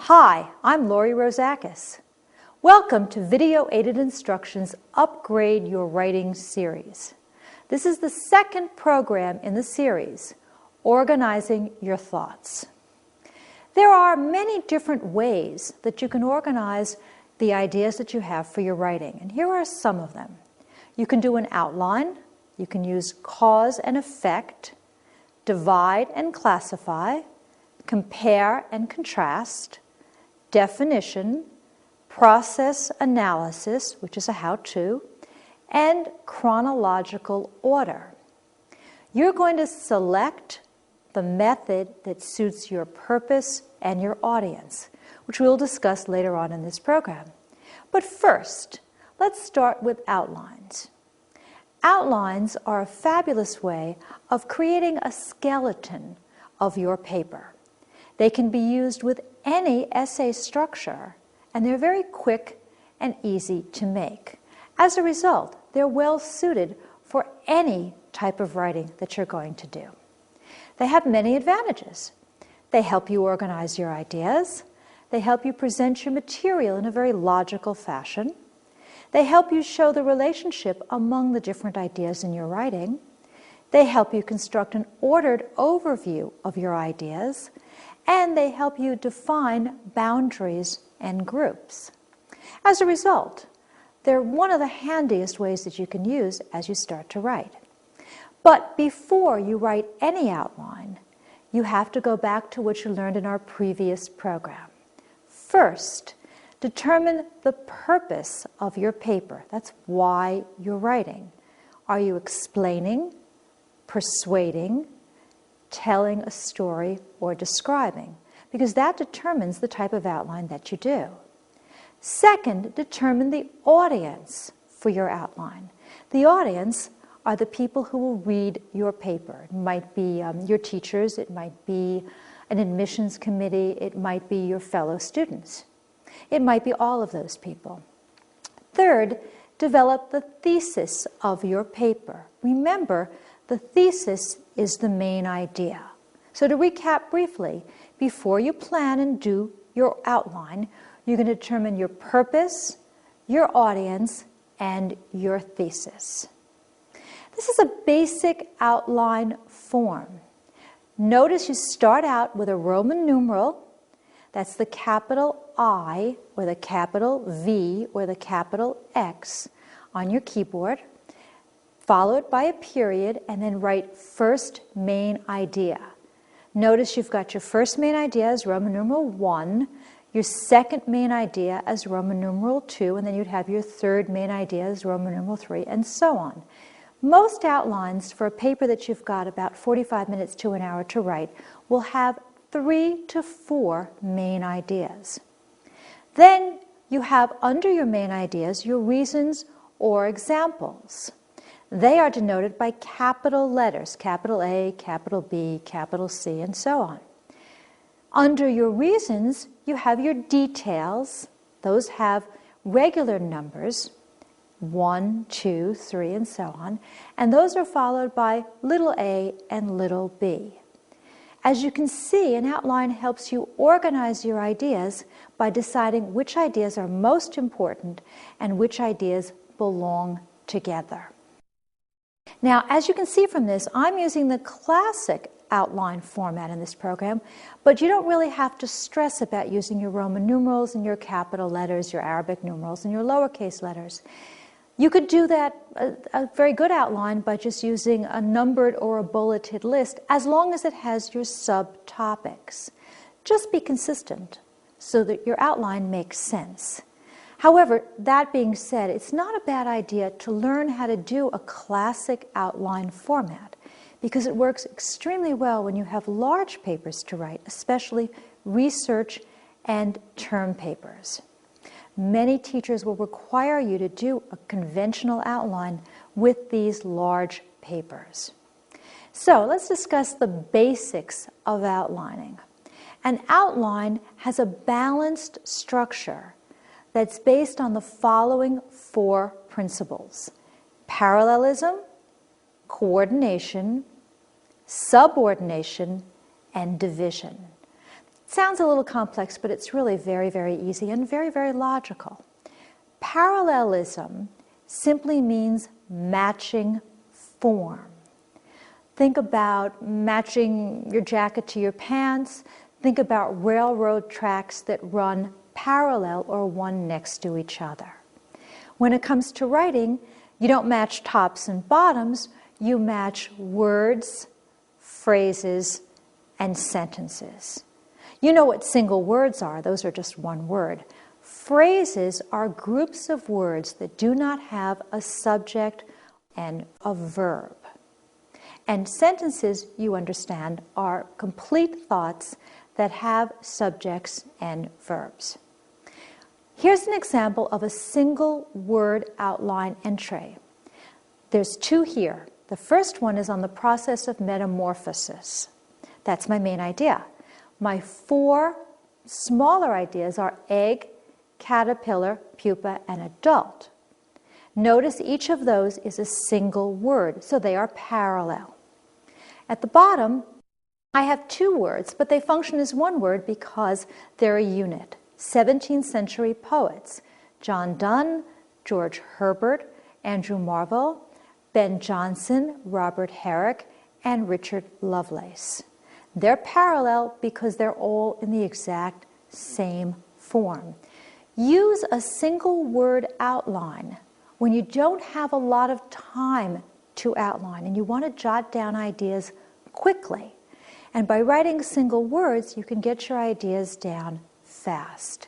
Hi, I'm Lori Rozakis. Welcome to Video Aided Instruction's Upgrade Your Writing series. This is the second program in the series, Organizing Your Thoughts. There are many different ways that you can organize the ideas that you have for your writing, and here are some of them. You can do an outline, you can use cause and effect, divide and classify, compare and contrast, definition, process analysis, which is a how-to, and chronological order. You're going to select the method that suits your purpose and your audience, which we'll discuss later on in this program. But first, let's start with outlines. Outlines are a fabulous way of creating a skeleton of your paper. They can be used with any essay structure, and they're very quick and easy to make. As a result, they're well suited for any type of writing that you're going to do. They have many advantages. They help you organize your ideas. They help you present your material in a very logical fashion. They help you show the relationship among the different ideas in your writing. They help you construct an ordered overview of your ideas. And they help you define boundaries and groups. As a result, they're one of the handiest ways that you can use as you start to write. But before you write any outline, you have to go back to what you learned in our previous program. First, determine the purpose of your paper. That's why you're writing. Are you explaining, persuading, telling a story, or describing? Because that determines the type of outline that you do. Second, determine the audience for your outline. The audience are the people who will read your paper. It might be your teachers, it might be an admissions committee, it might be your fellow students. It might be all of those people. Third, develop the thesis of your paper. Remember, the thesis is the main idea. So to recap briefly, before you plan and do your outline, you're going to determine your purpose, your audience, and your thesis. This is a basic outline form. Notice you start out with a Roman numeral. That's the capital I, or the capital V, or the capital X on your keyboard. Follow it by a period, and then write first main idea. Notice you've got your first main idea as Roman numeral 1, your second main idea as Roman numeral 2, and then you'd have your third main idea as Roman numeral 3, and so on. Most outlines for a paper that you've got about 45 minutes to an hour to write will have 3 to 4 main ideas. Then you have under your main ideas your reasons or examples. They are denoted by capital letters, capital A, capital B, capital C, and so on. Under your reasons, you have your details. Those have regular numbers, 1, 2, 3, and so on. And those are followed by little a and little b. As you can see, an outline helps you organize your ideas by deciding which ideas are most important and which ideas belong together. Now, as you can see from this, I'm using the classic outline format in this program, but you don't really have to stress about using your Roman numerals and your capital letters, your Arabic numerals, and your lowercase letters. You could do that, a very good outline, by just using a numbered or a bulleted list, as long as it has your subtopics. Just be consistent so that your outline makes sense. However, that being said, it's not a bad idea to learn how to do a classic outline format, because it works extremely well when you have large papers to write, especially research and term papers. Many teachers will require you to do a conventional outline with these large papers. So let's discuss the basics of outlining. An outline has a balanced structure that's based on the following 4 principles: parallelism, coordination, subordination, and division. Sounds a little complex, but it's really very, very easy and very, very logical. Parallelism simply means matching form. Think about matching your jacket to your pants. Think about railroad tracks that run parallel or one next to each other. When it comes to writing, you don't match tops and bottoms, you match words, phrases, and sentences. You know what single words are, those are just one word. Phrases are groups of words that do not have a subject and a verb. And sentences, you understand, are complete thoughts that have subjects and verbs. Here's an example of a single word outline entry. There's two here. The first one is on the process of metamorphosis. That's my main idea. My four smaller ideas are egg, caterpillar, pupa, and adult. Notice each of those is a single word, so they are parallel. At the bottom, I have two words, but they function as one word because they're a unit. 17th century poets, John Donne, George Herbert, Andrew Marvell, Ben Jonson, Robert Herrick, and Richard Lovelace. They're parallel because they're all in the exact same form. Use a single word outline when you don't have a lot of time to outline and you want to jot down ideas quickly. And by writing single words, you can get your ideas down fast.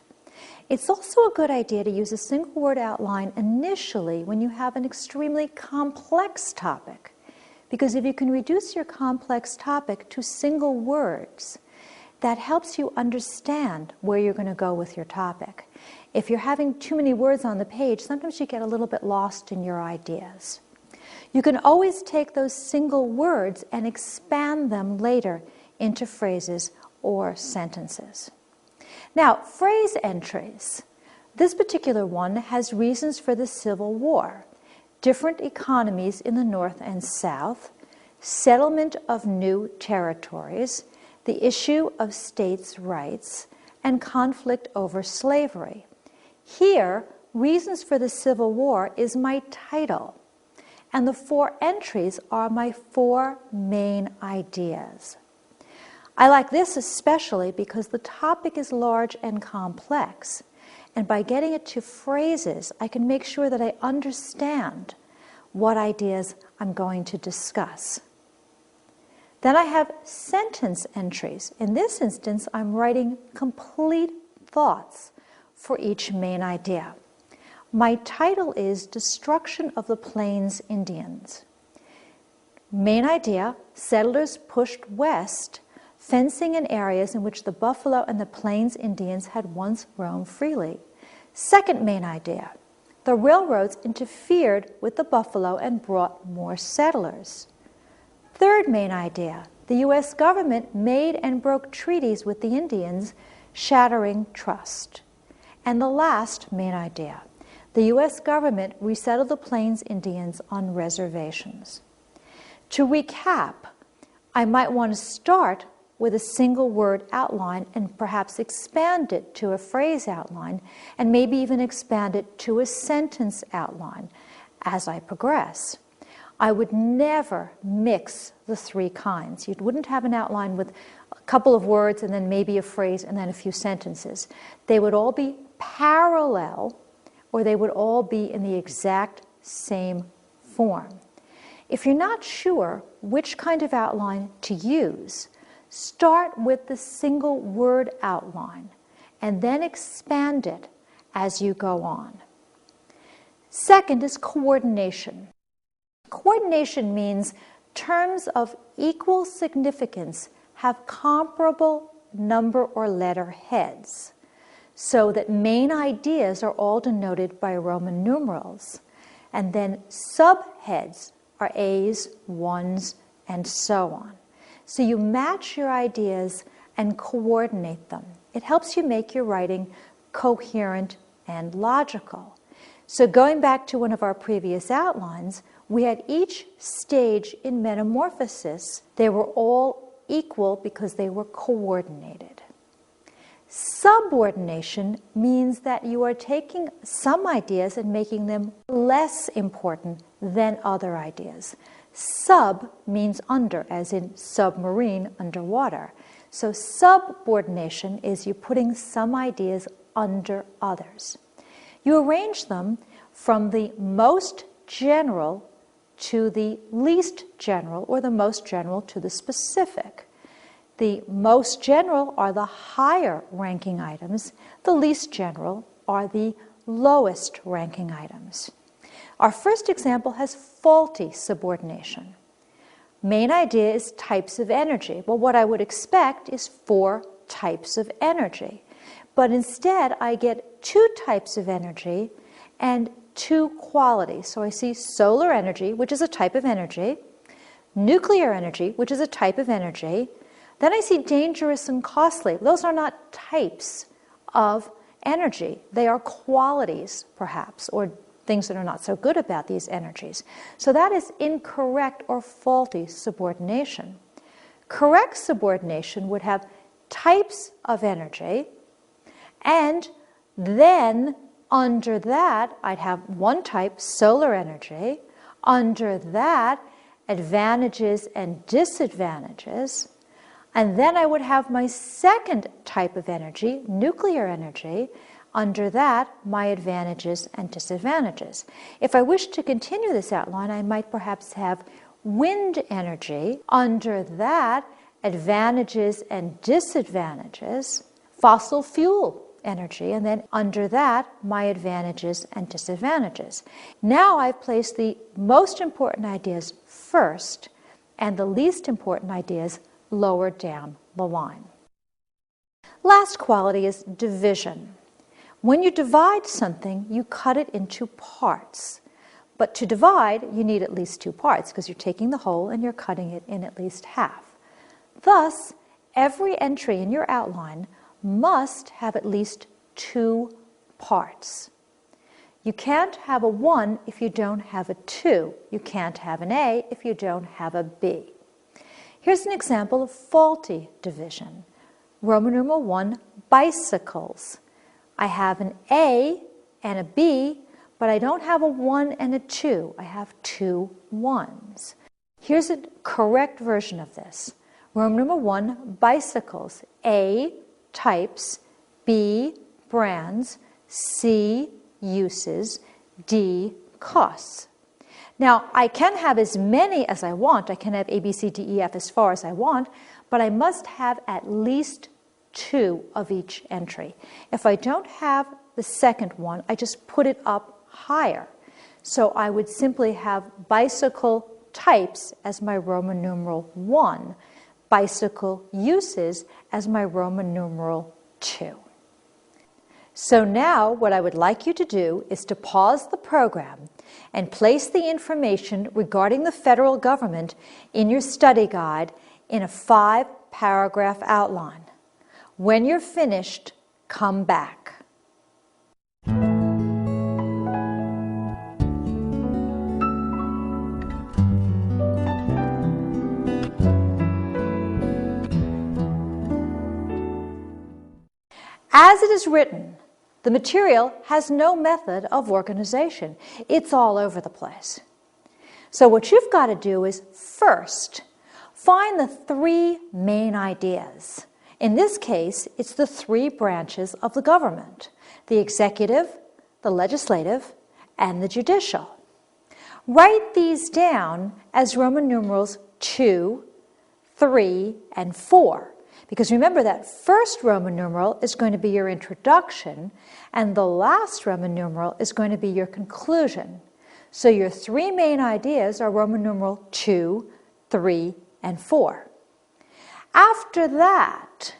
It's also a good idea to use a single word outline initially when you have an extremely complex topic. Because if you can reduce your complex topic to single words, that helps you understand where you're going to go with your topic. If you're having too many words on the page, sometimes you get a little bit lost in your ideas. You can always take those single words and expand them later into phrases or sentences. Now, phrase entries. This particular one has reasons for the Civil War, different economies in the North and South, settlement of new territories, the issue of states' rights, and conflict over slavery. Here, Reasons for the Civil War is my title, and the four entries are my four main ideas. I like this especially because the topic is large and complex, and by getting it to phrases, I can make sure that I understand what ideas I'm going to discuss. Then I have sentence entries. In this instance, I'm writing complete thoughts for each main idea. My title is Destruction of the Plains Indians. Main idea, settlers pushed west, fencing in areas in which the buffalo and the Plains Indians had once roamed freely. Second main idea, the railroads interfered with the buffalo and brought more settlers. Third main idea, the U.S. government made and broke treaties with the Indians, shattering trust. And the last main idea, the U.S. government resettled the Plains Indians on reservations. To recap, I might want to start with a single word outline and perhaps expand it to a phrase outline and maybe even expand it to a sentence outline as I progress. I would never mix the three kinds. You wouldn't have an outline with a couple of words and then maybe a phrase and then a few sentences. They would all be parallel or they would all be in the exact same form. If you're not sure which kind of outline to use, start with the single word outline and then expand it as you go on. Second is coordination. Coordination means terms of equal significance have comparable number or letter heads, so that main ideas are all denoted by Roman numerals, and then subheads are A's, ones, and so on. So you match your ideas and coordinate them. It helps you make your writing coherent and logical. So going back to one of our previous outlines, we had each stage in metamorphosis. They were all equal because they were coordinated. Subordination means that you are taking some ideas and making them less important than other ideas. Sub means under, as in submarine, underwater. So subordination is you putting some ideas under others. You arrange them from the most general to the least general, or the most general to the specific. The most general are the higher ranking items. The least general are the lowest ranking items. Our first example has faulty subordination. Main idea is types of energy. Well, what I would expect is 4 types of energy. But instead, I get 2 types of energy and 2 qualities. So I see solar energy, which is a type of energy, nuclear energy, which is a type of energy. Then I see dangerous and costly. Those are not types of energy. They are qualities, perhaps, or things that are not so good about these energies. So that is incorrect or faulty subordination. Correct subordination would have types of energy, and then under that I'd have one type, solar energy. Under that, advantages and disadvantages. And then I would have my second type of energy, nuclear energy. Under that, my advantages and disadvantages. If I wish to continue this outline, I might perhaps have wind energy. Under that, advantages and disadvantages. Fossil fuel energy, and then under that, my advantages and disadvantages. Now I've placed the most important ideas first and the least important ideas lower down the line. Last quality is division. When you divide something, you cut it into parts. But to divide, you need at least 2 parts because you're taking the whole and you're cutting it in at least half. Thus, every entry in your outline must have at least 2 parts. You can't have a 1 if you don't have a 2. You can't have an A if you don't have a B. Here's an example of faulty division. Roman numeral 1, bicycles. I have an A and a B, but I don't have a 1 and a 2. I have 2 1s. Here's a correct version of this. Roman numeral 1, bicycles. A, types. B, brands. C, uses. D, costs. Now, I can have as many as I want. I can have A, B, C, D, E, F as far as I want, but I must have at least 2 of each entry. If I don't have the second one, I just put it up higher. So I would simply have bicycle types as my Roman numeral 1, bicycle uses as my Roman numeral 2. So now what I would like you to do is to pause the program and place the information regarding the federal government in your study guide in a 5-paragraph outline. When you're finished, come back. As it is written, the material has no method of organization. It's all over the place. So what you've got to do is first find the 3 main ideas. In this case, it's the 3 branches of the government: the executive, the legislative, and the judicial. Write these down as Roman numerals 2, 3, and 4. Because remember, that first Roman numeral is going to be your introduction, and the last Roman numeral is going to be your conclusion. So your 3 main ideas are Roman numeral 2, 3, and 4. After that,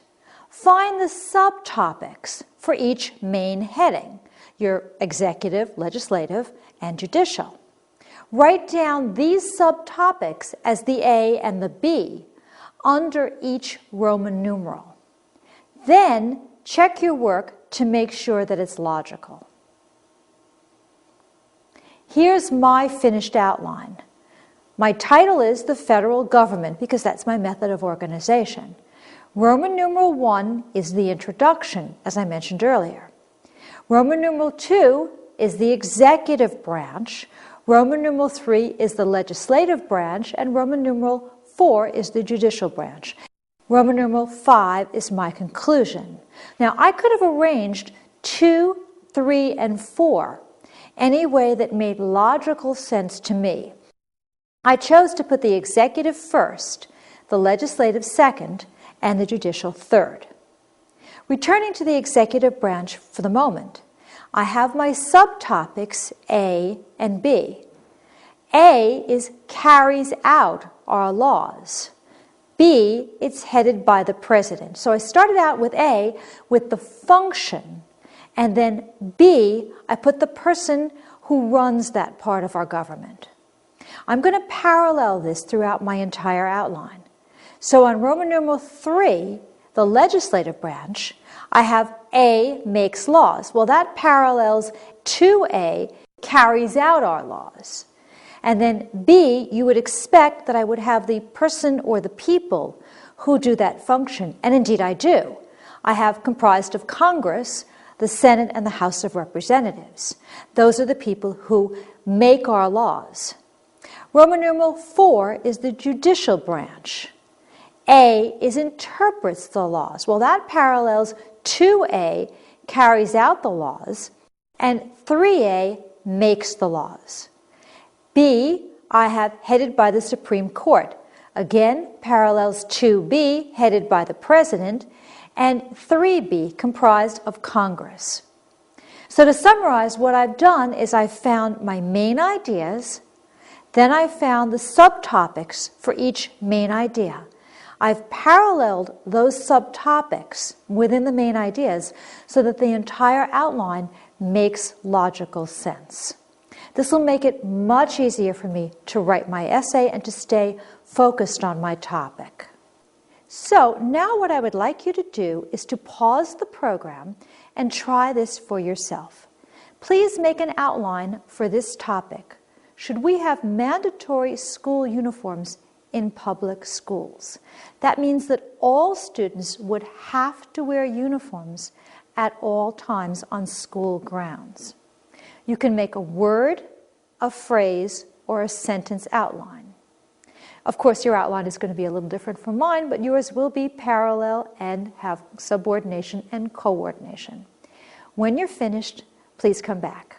find the subtopics for each main heading, your executive, legislative, and judicial. Write down these subtopics as the A and the B under each Roman numeral. Then check your work to make sure that it's logical. Here's my finished outline. My title is the federal government because that's my method of organization. Roman numeral 1 is the introduction, as I mentioned earlier. Roman numeral 2 is the executive branch. Roman numeral 3 is the legislative branch, and Roman numeral 4 is the judicial branch. Roman numeral 5 is my conclusion. Now, I could have arranged 2, 3, and 4 any way that made logical sense to me. I chose to put the executive first, the legislative second, and the judicial third. Returning to the executive branch for the moment, I have my subtopics A and B. A is carries out our laws. B, it's headed by the president. So I started out with A, with the function, and then B, I put the person who runs that part of our government. I'm going to parallel this throughout my entire outline. So on Roman numeral 3, the legislative branch, I have A makes laws. Well, that parallels 2A, carries out our laws. And then B, you would expect that I would have the person or the people who do that function. And indeed I do. I have comprised of Congress, the Senate, and the House of Representatives. Those are the people who make our laws. Roman numeral 4 is the judicial branch. A is interprets the laws. Well, that parallels 2A, carries out the laws, and 3A makes the laws. B, I have headed by the Supreme Court. Again, parallels 2B, headed by the President, and 3B, comprised of Congress. So to summarize, what I've done is I've found my main ideas, then I've found the subtopics for each main idea. I've paralleled those subtopics within the main ideas so that the entire outline makes logical sense. This will make it much easier for me to write my essay and to stay focused on my topic. So now what I would like you to do is to pause the program and try this for yourself. Please make an outline for this topic. Should we have mandatory school uniforms in public schools? That means that all students would have to wear uniforms at all times on school grounds. You can make a word, a phrase, or a sentence outline. Of course, your outline is going to be a little different from mine, but yours will be parallel and have subordination and coordination. When you're finished, please come back.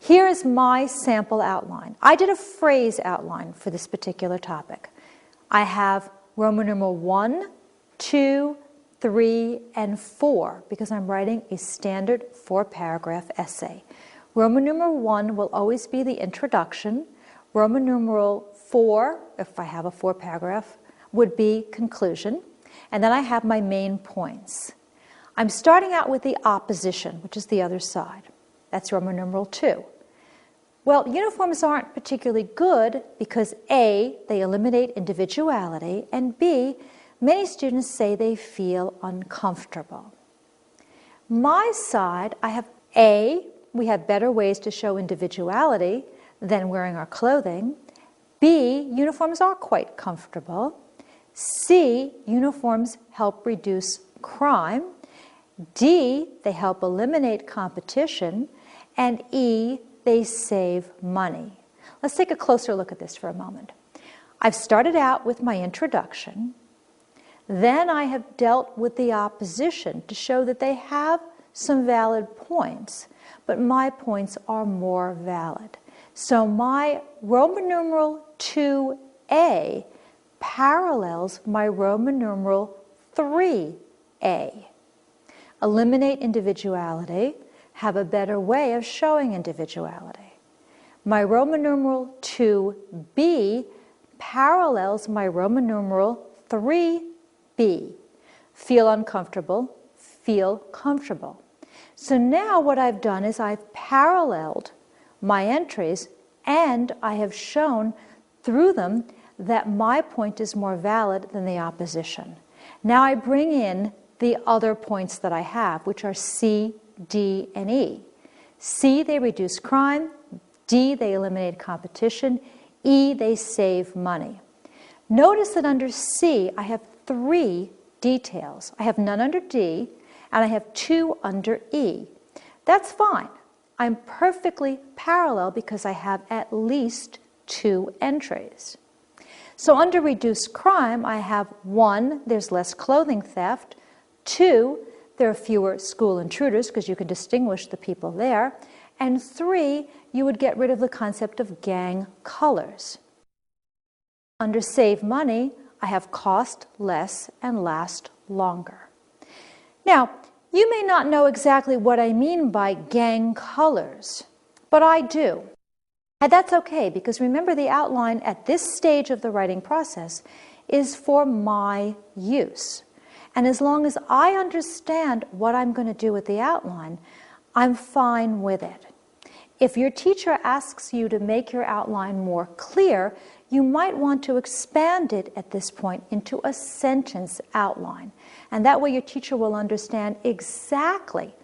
Here is my sample outline. I did a phrase outline for this particular topic. I have Roman numeral 1, 2, 3, and 4 because I'm writing a standard 4-paragraph essay. Roman numeral 1 will always be the introduction. Roman numeral 4, if I have a 4-paragraph, would be conclusion. And then I have my main points. I'm starting out with the opposition, which is the other side. That's Roman numeral 2. Well, uniforms aren't particularly good because A, they eliminate individuality, and B, many students say they feel uncomfortable. My side, I have A, we have better ways to show individuality than wearing our clothing. B, uniforms are quite comfortable. C, uniforms help reduce crime. D, they help eliminate competition. And E, they save money. Let's take a closer look at this for a moment. I've started out with my introduction. Then I have dealt with the opposition to show that they have some valid points, but my points are more valid. So my Roman numeral 2A parallels my Roman numeral 3A. Eliminate individuality, have a better way of showing individuality. My Roman numeral 2B parallels my Roman numeral 3B. Feel uncomfortable, feel comfortable. So now what I've done is I've paralleled my entries and I have shown through them that my point is more valid than the opposition. Now I bring in the other points that I have, which are C, D, and E. C, they reduce crime. D, they eliminate competition. E, they save money. Notice that under C, I have 3 details. I have none under D, and I have 2 under E. That's fine. I'm perfectly parallel because I have at least 2 entries. So under reduced crime, I have 1, there's less clothing theft. 2, there are fewer school intruders because you can distinguish the people there. And 3, you would get rid of the concept of gang colors. Under save money, I have cost less and last longer. Now, you may not know exactly what I mean by gang colors, but I do. And that's okay, because remember, the outline at this stage of the writing process is for my use. And as long as I understand what I'm going to do with the outline, I'm fine with it. If your teacher asks you to make your outline more clear, you might want to expand it at this point into a sentence outline. And that way your teacher will understand exactly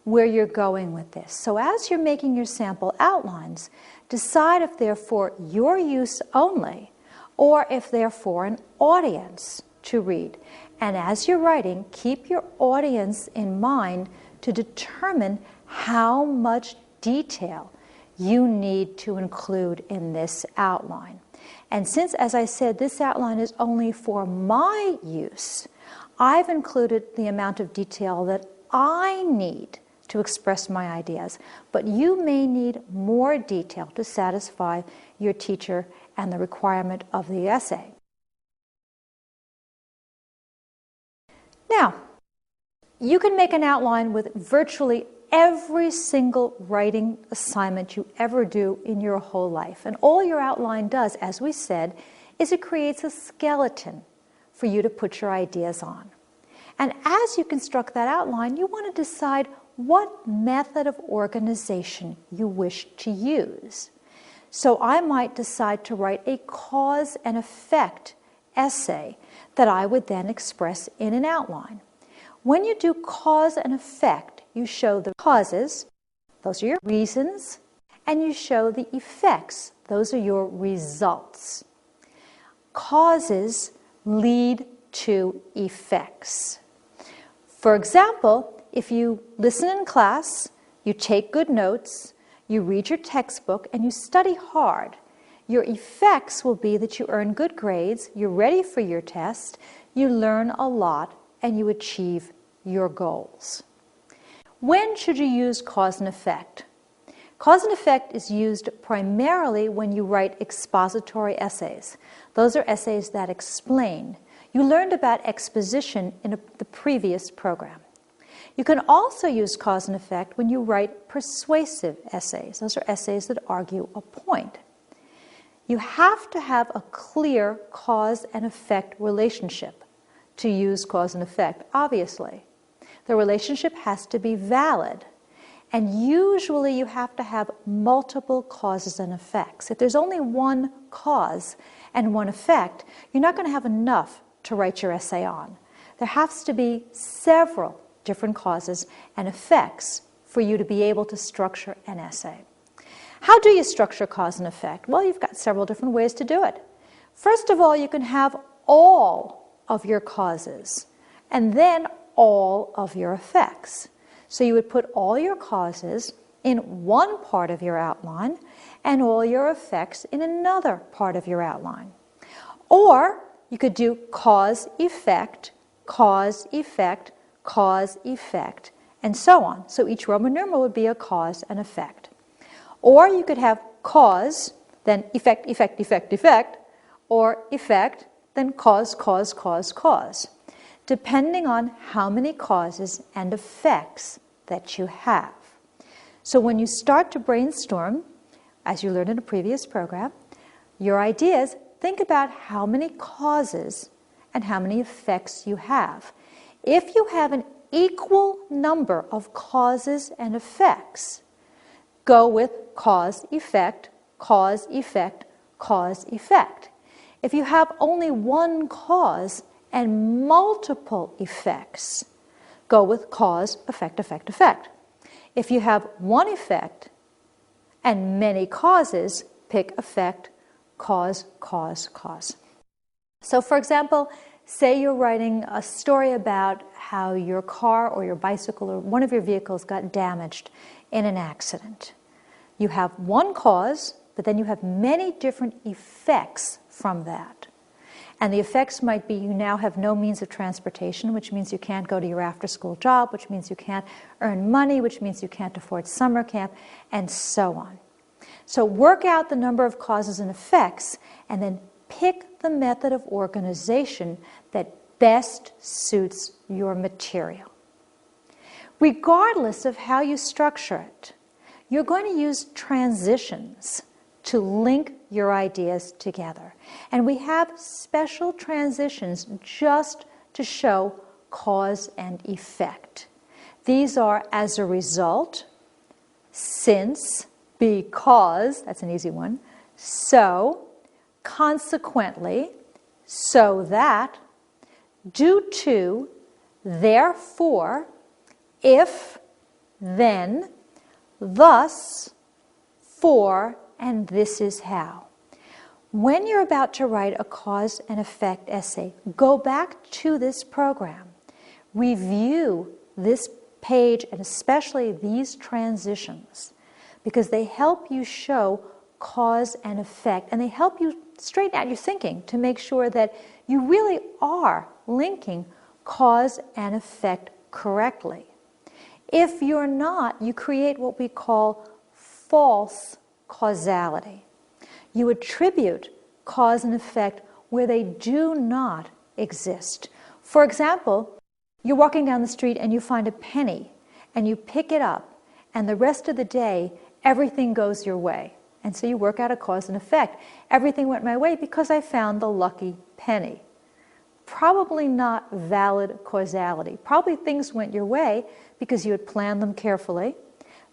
where you're going with this. So as you're making your sample outlines, decide if they're for your use only or if they're for an audience to read. And as you're writing, keep your audience in mind to determine how much detail you need to include in this outline. And since, as I said, this outline is only for my use, I've included the amount of detail that I need to express my ideas. But you may need more detail to satisfy your teacher and the requirement of the essay. Now, you can make an outline with virtually every single writing assignment you ever do in your whole life. And all your outline does, as we said, is it creates a skeleton for you to put your ideas on. And as you construct that outline, you want to decide what method of organization you wish to use. So I might decide to write a cause and effect essay that I would then express in an outline. When you do cause and effect, you show the causes, those are your reasons, and you show the effects, those are your results. Causes lead to effects. For example, if you listen in class, you take good notes, you read your textbook, and you study hard, your effects will be that you earn good grades, you're ready for your test, you learn a lot, and you achieve your goals. When should you use cause and effect? Cause and effect is used primarily when you write expository essays. Those are essays that explain. You learned about exposition in the previous program. You can also use cause and effect when you write persuasive essays. Those are essays that argue a point. You have to have a clear cause and effect relationship to use cause and effect, obviously. The relationship has to be valid. And usually you have to have multiple causes and effects. If there's only one cause and one effect, you're not going to have enough to write your essay on. There has to be several different causes and effects for you to be able to structure an essay. How do you structure cause and effect? Well, you've got several different ways to do it. First of all, you can have all of your causes and then all of your effects. So you would put all your causes in one part of your outline and all your effects in another part of your outline. Or you could do cause, effect, cause, effect, cause, effect, and so on. So each Roman numeral would be a cause and effect. Or you could have cause, then effect, effect, effect, effect, or effect, then cause, cause, cause, cause, depending on how many causes and effects that you have. So when you start to brainstorm, as you learned in a previous program, your ideas, think about how many causes and how many effects you have. If you have an equal number of causes and effects, go with cause, effect, cause, effect, cause, effect. If you have only one cause and multiple effects, go with cause, effect, effect, effect. If you have one effect and many causes, pick effect, cause, cause, cause. So for example, say you're writing a story about how your car or your bicycle or one of your vehicles got damaged in an accident. You have one cause, but then you have many different effects from that. And the effects might be you now have no means of transportation, which means you can't go to your after-school job, which means you can't earn money, which means you can't afford summer camp, and so on. So work out the number of causes and effects, and then pick the method of organization that best suits your material. Regardless of how you structure it, you're going to use transitions to link your ideas together. And we have special transitions just to show cause and effect. These are as a result, since, because, that's an easy one, so, consequently, so that, due to, therefore, if, then, thus, for, and this is how. When you're about to write a cause and effect essay, go back to this program. Review this page and especially these transitions because they help you show cause and effect and they help you straighten out your thinking to make sure that you really are linking cause and effect correctly. If you're not, you create what we call false causality. You attribute cause and effect where they do not exist. For example, you're walking down the street and you find a penny and you pick it up and the rest of the day everything goes your way. And so you work out a cause and effect. Everything went my way because I found the lucky penny. Probably not valid causality. Probably things went your way because you had planned them carefully,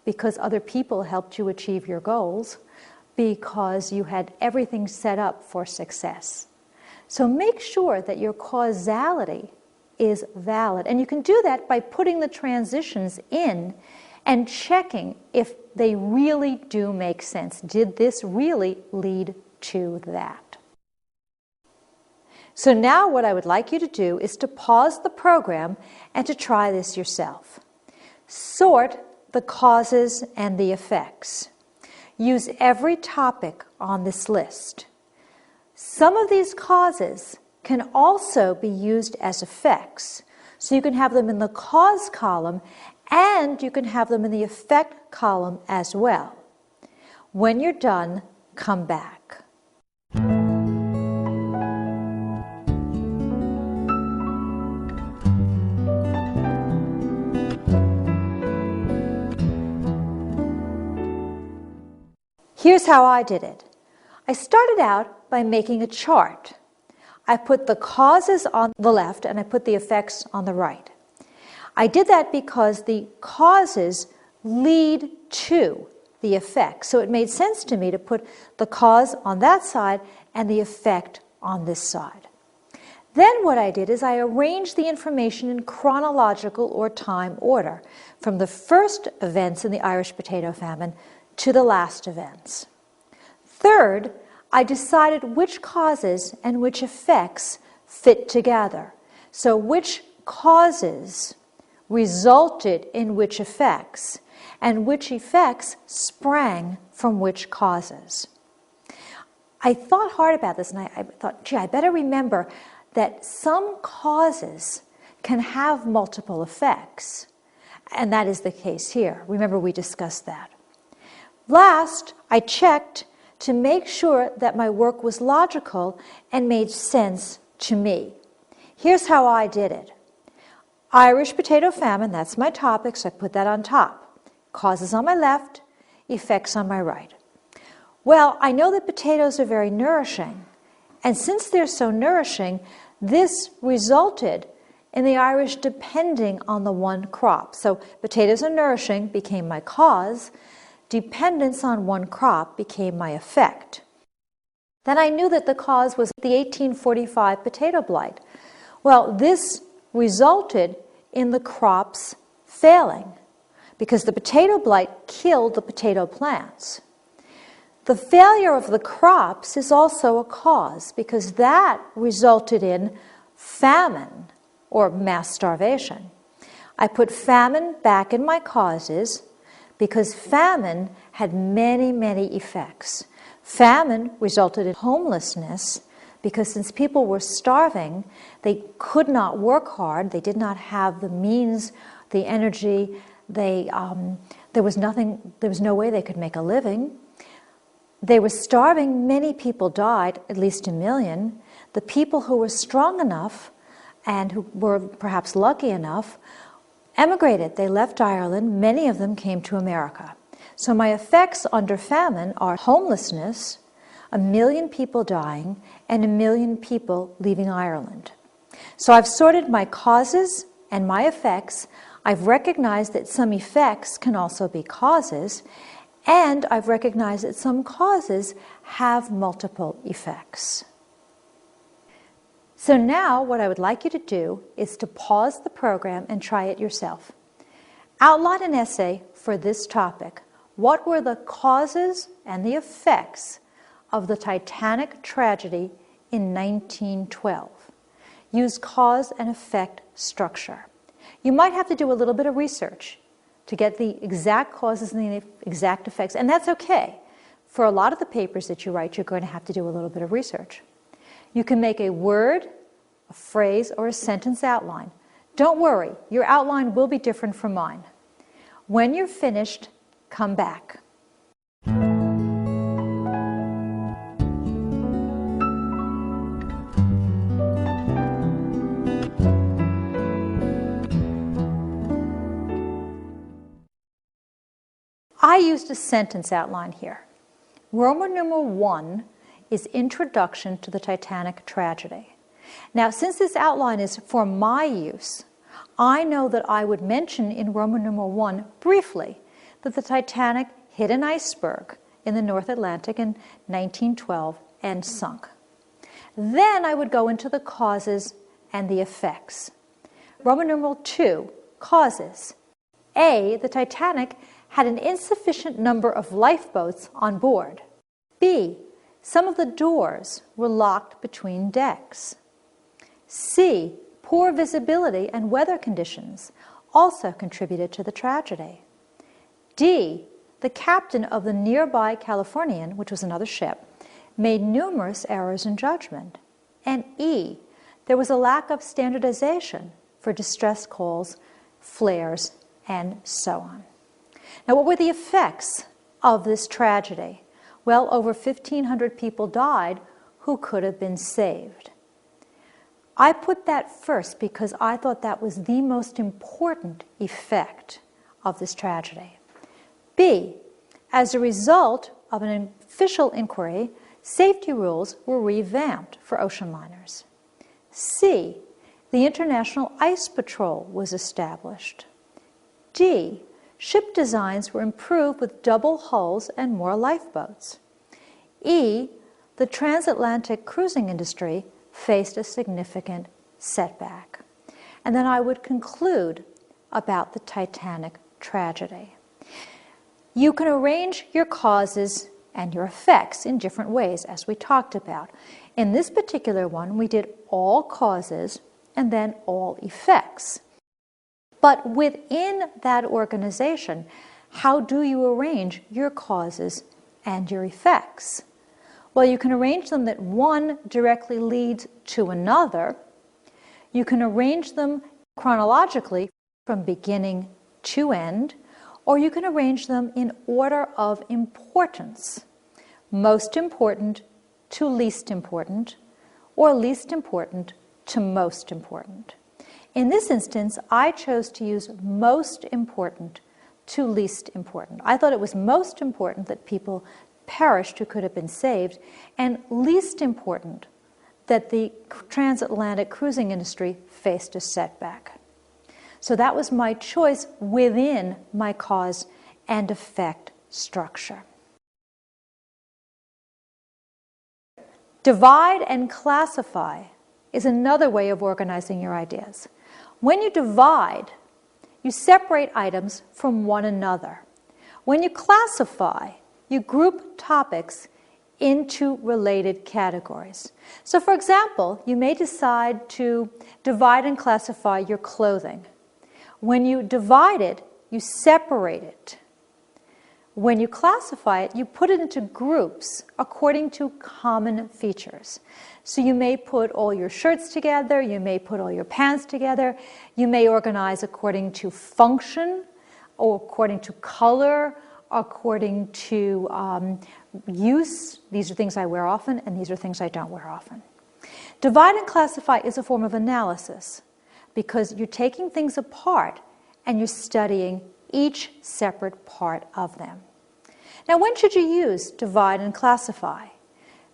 because other people helped you achieve your goals, because you had everything set up for success. So make sure that your causality is valid. And you can do that by putting the transitions in and checking if they really do make sense. Did this really lead to that? So now what I would like you to do is to pause the program and to try this yourself. Sort the causes and the effects. Use every topic on this list. Some of these causes can also be used as effects. So you can have them in the cause column and you can have them in the effect column as well. When you're done, come back. Here's how I did it. I started out by making a chart. I put the causes on the left and I put the effects on the right. I did that because the causes lead to the effects. So it made sense to me to put the cause on that side and the effect on this side. Then what I did is I arranged the information in chronological or time order, from the first events in the Irish potato famine to the last events. Third, I decided which causes and which effects fit together. So which causes resulted in which effects, and which effects sprang from which causes. I thought hard about this, and I thought, gee, I better remember that some causes can have multiple effects, and that is the case here. Remember, we discussed that. Last, I checked to make sure that my work was logical and made sense to me. Here's how I did it. Irish potato famine, that's my topic, so I put that on top. Causes on my left, effects on my right. Well, I know that potatoes are very nourishing, and since they're so nourishing, this resulted in the Irish depending on the one crop. So potatoes are nourishing became my cause. Dependence on one crop became my effect. Then I knew that the cause was the 1845 potato blight. Well, this resulted in the crops failing because the potato blight killed the potato plants. The failure of the crops is also a cause because that resulted in famine or mass starvation. I put famine back in my causes because famine had many, many effects. Famine resulted in homelessness because since people were starving, they could not work hard, they did not have the means, the energy, there was no way they could make a living. They were starving, many people died, at least 1 million. The people who were strong enough and who were perhaps lucky enough emigrated. They left Ireland, many of them came to America. So my effects under famine are homelessness, 1 million people dying, and 1 million people leaving Ireland. So I've sorted my causes and my effects. I've recognized that some effects can also be causes, and I've recognized that some causes have multiple effects. So now what I would like you to do is to pause the program and try it yourself. Outline an essay for this topic. What were the causes and the effects of the Titanic tragedy in 1912? Use cause and effect structure. You might have to do a little bit of research to get the exact causes and the exact effects, and that's okay. For a lot of the papers that you write, you're going to have to do a little bit of research. You can make a word, a phrase, or a sentence outline. Don't worry, your outline will be different from mine. When you're finished, come back. I used a sentence outline here. Roman numeral 1 is Introduction to the Titanic Tragedy. Now, since this outline is for my use, I know that I would mention in Roman numeral 1 briefly that the Titanic hit an iceberg in the North Atlantic in 1912 and sunk. Then I would go into the causes and the effects. Roman numeral 2, causes. A, the Titanic had an insufficient number of lifeboats on board. B, some of the doors were locked between decks. C, poor visibility and weather conditions also contributed to the tragedy. D, the captain of the nearby Californian, which was another ship, made numerous errors in judgment. And E, there was a lack of standardization for distress calls, flares, and so on. Now, what were the effects of this tragedy? Well, over 1,500 people died who could have been saved. I put that first because I thought that was the most important effect of this tragedy. B, as a result of an official inquiry, safety rules were revamped for ocean liners. C, the International Ice Patrol was established. D, ship designs were improved with double hulls and more lifeboats. E, the transatlantic cruising industry faced a significant setback. And then I would conclude about the Titanic tragedy. You can arrange your causes and your effects in different ways, as we talked about. In this particular one, we did all causes and then all effects. But within that organization, how do you arrange your causes and your effects? Well, you can arrange them that one directly leads to another. You can arrange them chronologically from beginning to end, or you can arrange them in order of importance. Most important to least important, or least important to most important. In this instance, I chose to use most important to least important. I thought it was most important that people perished who could have been saved, and least important that the transatlantic cruising industry faced a setback. So that was my choice within my cause and effect structure. Divide and classify is another way of organizing your ideas. When you divide, you separate items from one another. When you classify, you group topics into related categories. So for example, you may decide to divide and classify your clothing. When you divide it, you separate it. When you classify it, you put it into groups according to common features. So you may put all your shirts together, you may put all your pants together, you may organize according to function, or according to color, according to use. These are things I wear often, and these are things I don't wear often. Divide and classify is a form of analysis because you're taking things apart and you're studying each separate part of them. Now, when should you use divide and classify?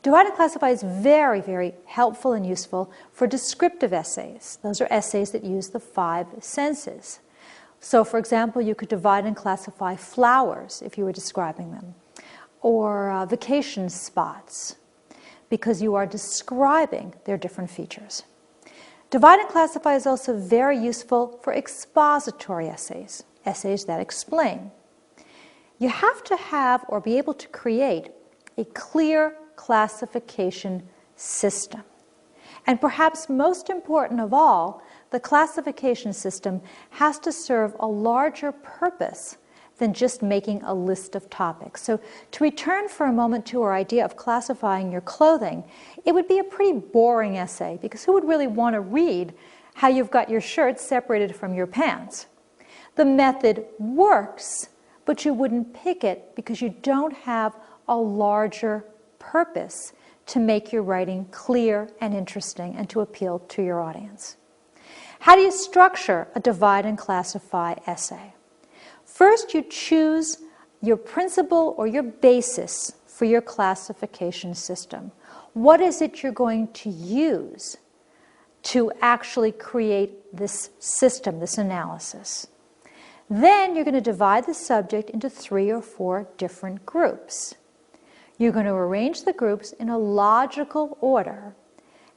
Divide and classify is very, very helpful and useful for descriptive essays. Those are essays that use the 5 senses. So, for example, you could divide and classify flowers if you were describing them, or vacation spots, because you are describing their different features. Divide and classify is also very useful for expository essays, essays that explain. You have to have or be able to create a clear classification system. And perhaps most important of all, the classification system has to serve a larger purpose than just making a list of topics. So to return for a moment to our idea of classifying your clothing, it would be a pretty boring essay because who would really want to read how you've got your shirt separated from your pants? The method works, but you wouldn't pick it because you don't have a larger purpose to make your writing clear and interesting and to appeal to your audience. How do you structure a divide and classify essay? First, you choose your principle or your basis for your classification system. What is it you're going to use to actually create this system, this analysis? Then you're going to divide the subject into 3 or 4 different groups. You're going to arrange the groups in a logical order,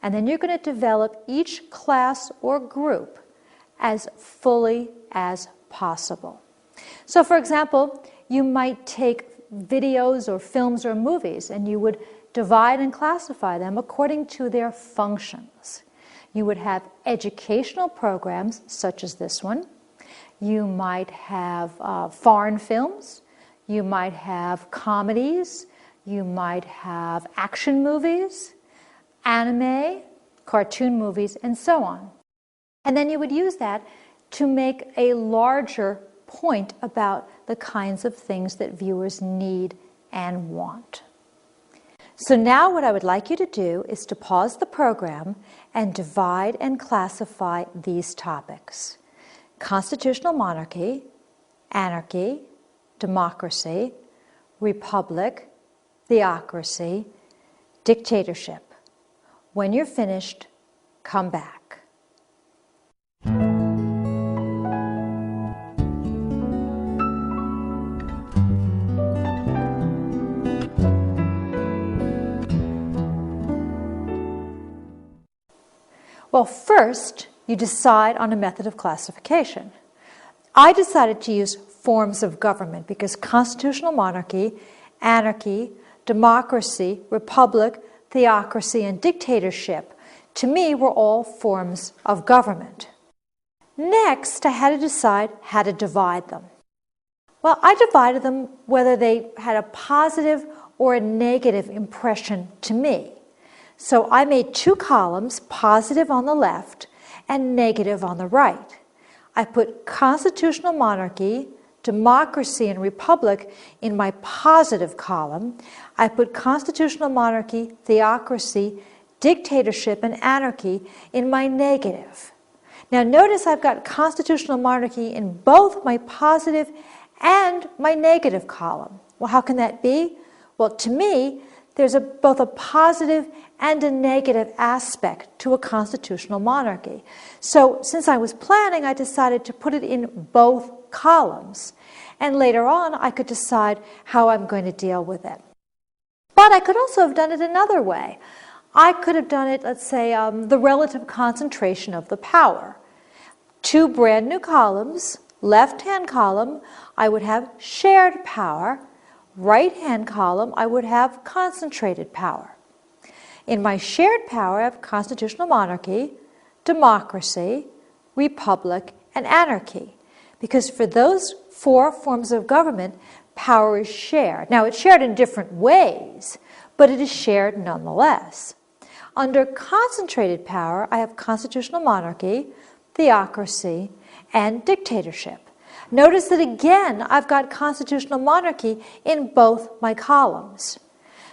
and then you're going to develop each class or group as fully as possible. So, for example, you might take videos or films or movies, and you would divide and classify them according to their functions. You would have educational programs, such as this one. You might have foreign films. You might have comedies. You might have action movies, anime, cartoon movies, and so on. And then you would use that to make a larger point about the kinds of things that viewers need and want. So now what I would like you to do is to pause the program and divide and classify these topics: constitutional monarchy, anarchy, democracy, republic, theocracy, dictatorship. When you're finished, come back. Well, first, you decide on a method of classification. I decided to use forms of government because constitutional monarchy, anarchy, democracy, republic, theocracy, and dictatorship, to me, were all forms of government. Next, I had to decide how to divide them. Well, I divided them whether they had a positive or a negative impression to me. So I made 2 columns, positive on the left and negative on the right. I put constitutional monarchy, democracy, and republic in my positive column. I put constitutional monarchy, theocracy, dictatorship, and anarchy in my negative. Now notice I've got constitutional monarchy in both my positive and my negative column. Well, how can that be? Well, to me, there's both a positive and a negative aspect to a constitutional monarchy. So since I was planning, I decided to put it in both columns. And later on, I could decide how I'm going to deal with it. But I could also have done it another way. I could have done it, let's say, the relative concentration of the power. two brand new columns. Left-hand column, I would have shared power. Right-hand column, I would have concentrated power. In my shared power, I have constitutional monarchy, democracy, republic, and anarchy. Because for those four forms of government, power is shared. Now, it's shared in different ways, but it is shared nonetheless. Under concentrated power, I have constitutional monarchy, theocracy, and dictatorship. Notice that again, I've got constitutional monarchy in both my columns.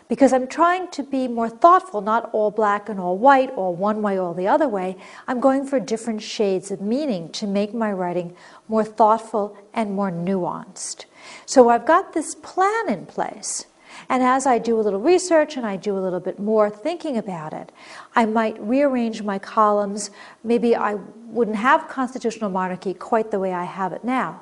Because I'm trying to be more thoughtful, not all black and all white, or one way or the other way. I'm going for different shades of meaning to make my writing more thoughtful and more nuanced. So I've got this plan in place. And as I do a little research and I do a little bit more thinking about it, I might rearrange my columns. Maybe I wouldn't have constitutional monarchy quite the way I have it now.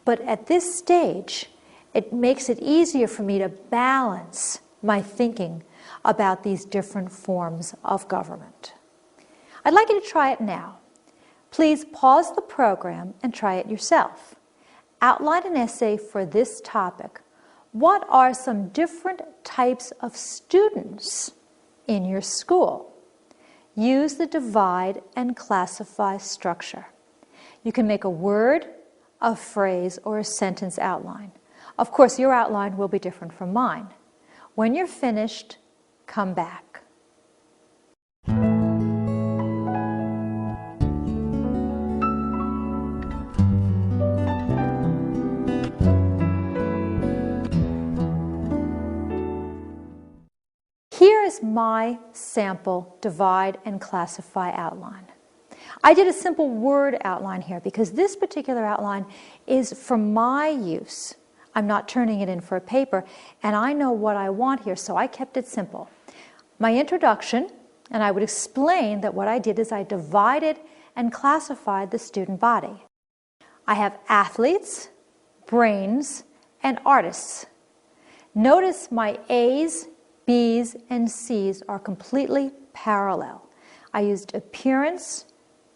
But at this stage, it makes it easier for me to balance my thinking about these different forms of government. I'd like you to try it now. Please pause the program and try it yourself. Outline an essay for this topic. What are some different types of students in your school? Use the divide and classify structure. You can make a word, a phrase, or a sentence outline. Of course, your outline will be different from mine. When you're finished, come back. Here is my sample divide and classify outline. I did a simple word outline here because this particular outline is for my use. I'm not turning it in for a paper, and I know what I want here, so I kept it simple. My introduction, and I would explain that what I did is I divided and classified the student body. I have athletes, brains, and artists. Notice my A's, B's, and C's are completely parallel. I used appearance,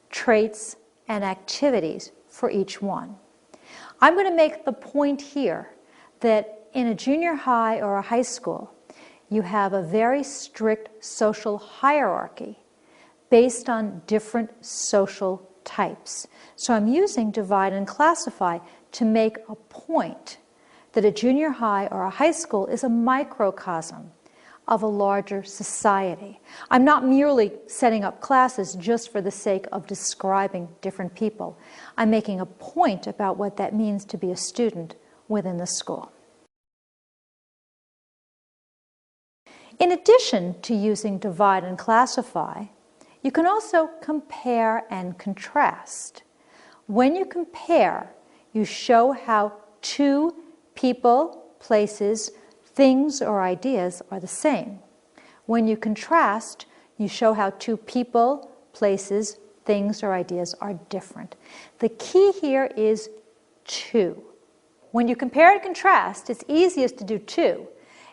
traits, and activities for each one. I'm going to make the point here that in a junior high or a high school, you have a very strict social hierarchy based on different social types. So I'm using divide and classify to make a point that a junior high or a high school is a microcosm of a larger society. I'm not merely setting up classes just for the sake of describing different people. I'm making a point about what that means to be a student within the school. In addition to using divide and classify, you can also compare and contrast. When you compare, you show how two people, places, things, or ideas are the same. When you contrast, you show how two people, places, things, or ideas are different. The key here is two. When you compare and contrast, it's easiest to do two.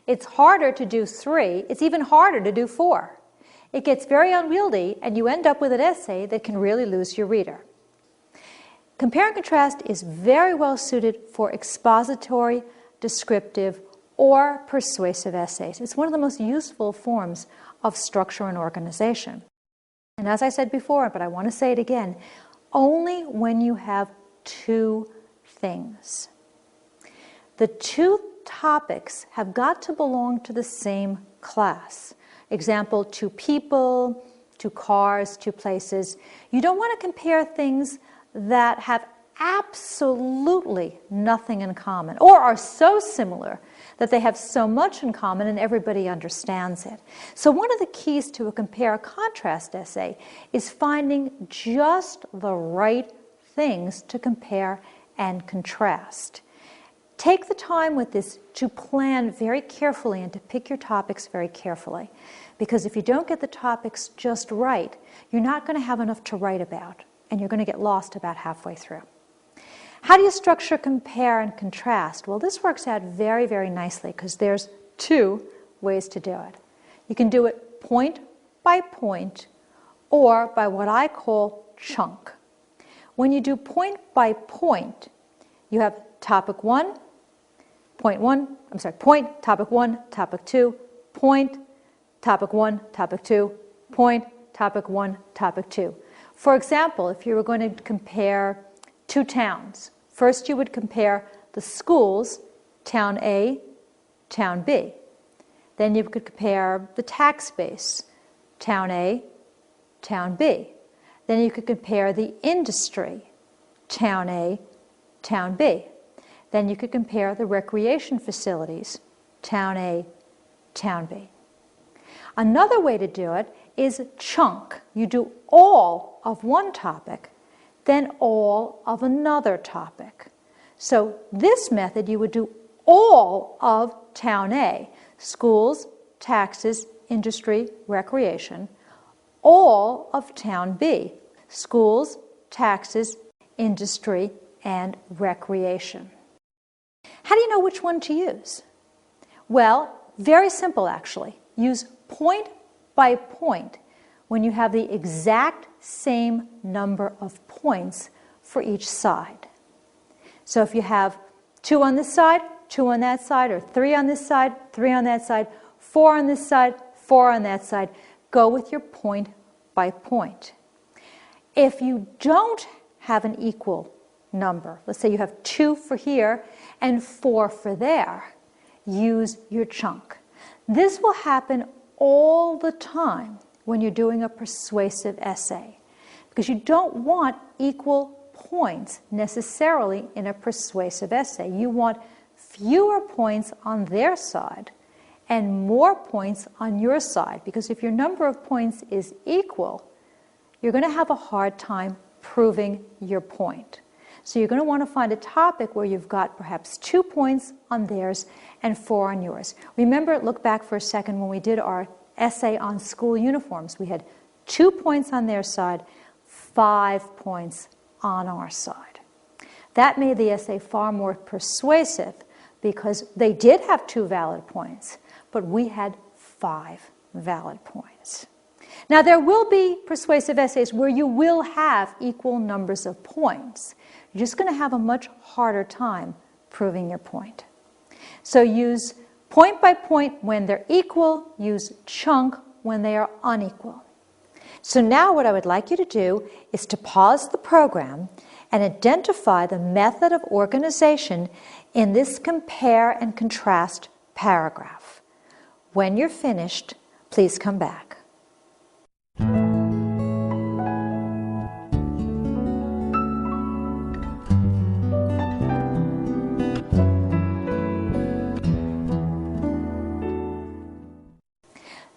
It's harder to do three. It's even harder to do four. It gets very unwieldy, and you end up with an essay that can really lose your reader. Compare and contrast is very well suited for expository, descriptive, or persuasive essays. It's one of the most useful forms of structure and organization. And as I said before, but I want to say it again, only when you have two things. The two topics have got to belong to the same class. Example, two people, two cars, two places. You don't want to compare things that have absolutely nothing in common or are so similar that they have so much in common and everybody understands it. So one of the keys to a compare-contrast essay is finding just the right things to compare and contrast. Take the time with this to plan very carefully and to pick your topics very carefully. Because if you don't get the topics just right, you're not going to have enough to write about, and you're going to get lost about halfway through. How do you structure compare and contrast? Well, this works out very, very nicely because there's two ways to do it. You can do it point by point or by what I call chunk. When you do point by point, you have topic 1, point 1, point, topic 1, topic 2, point, topic 1, topic 2, point, topic 1, topic 2. For example, if you were going to compare two towns, first you would compare the schools, town A, town B. Then you could compare the tax base, town A, town B. Then you could compare the industry, town A, town B. Then you could compare the recreation facilities, town A, town B. Another way to do it is chunk. You do all of one topic, then all of another topic. So this method you would do all of town A, schools, taxes, industry, recreation, all of town B, schools, taxes, industry, and recreation. How do you know which one to use? Well, very simple actually. Use point by point when you have the exact same number of points for each side. So if you have 2 on this side, 2 on that side, or 3 on this side, 3 on that side, 4 on this side, 4 on that side, go with your point by point. If you don't have an equal number, let's say you have 2 for here and 4 for there, use your chunk. This will happen all the time when you're doing a persuasive essay, because you don't want equal points necessarily in a persuasive essay. You want fewer points on their side and more points on your side, because if your number of points is equal, you're going to have a hard time proving your point. So you're going to want to find a topic where you've got perhaps 2 points on theirs and 4 on yours. Remember, look back for a second when we did our essay on school uniforms. We had 2 points on their side, 5 points on our side. That made the essay far more persuasive because they did have 2 valid points, but we had 5 valid points. Now, there will be persuasive essays where you will have equal numbers of points. You're just going to have a much harder time proving your point. So use point by point when they're equal, use chunk when they are unequal. So now what I would like you to do is to pause the program and identify the method of organization in this compare and contrast paragraph. When you're finished, please come back.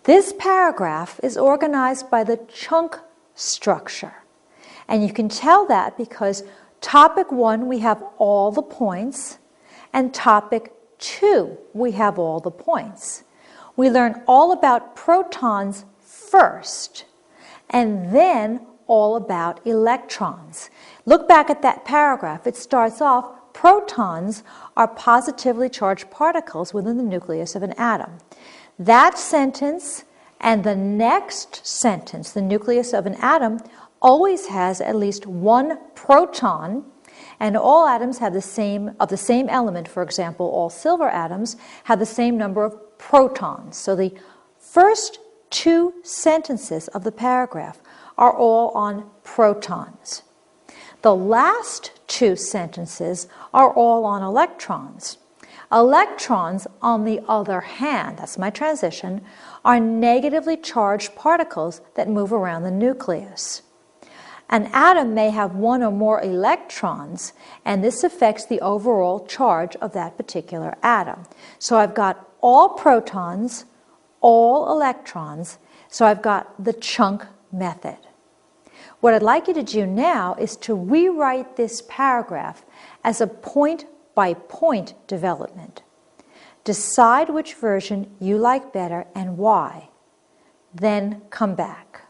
This paragraph is organized by the chunk structure. And you can tell that because topic 1, we have all the points, and topic 2, we have all the points. We learn all about protons first, and then all about electrons. Look back at that paragraph. It starts off, protons are positively charged particles within the nucleus of an atom. That sentence and the next sentence, the nucleus of an atom, always has at least 1 proton, and all atoms have the same element. For example, all silver atoms have the same number of protons. So the first 2 sentences of the paragraph are all on protons. The last 2 sentences are all on electrons. Electrons, on the other hand, that's my transition, are negatively charged particles that move around the nucleus. An atom may have 1 or more electrons, and this affects the overall charge of that particular atom. So I've got all protons, all electrons, so I've got the chunk method. What I'd like you to do now is to rewrite this paragraph as a point-by-point development. Decide which version you like better and why. Then come back.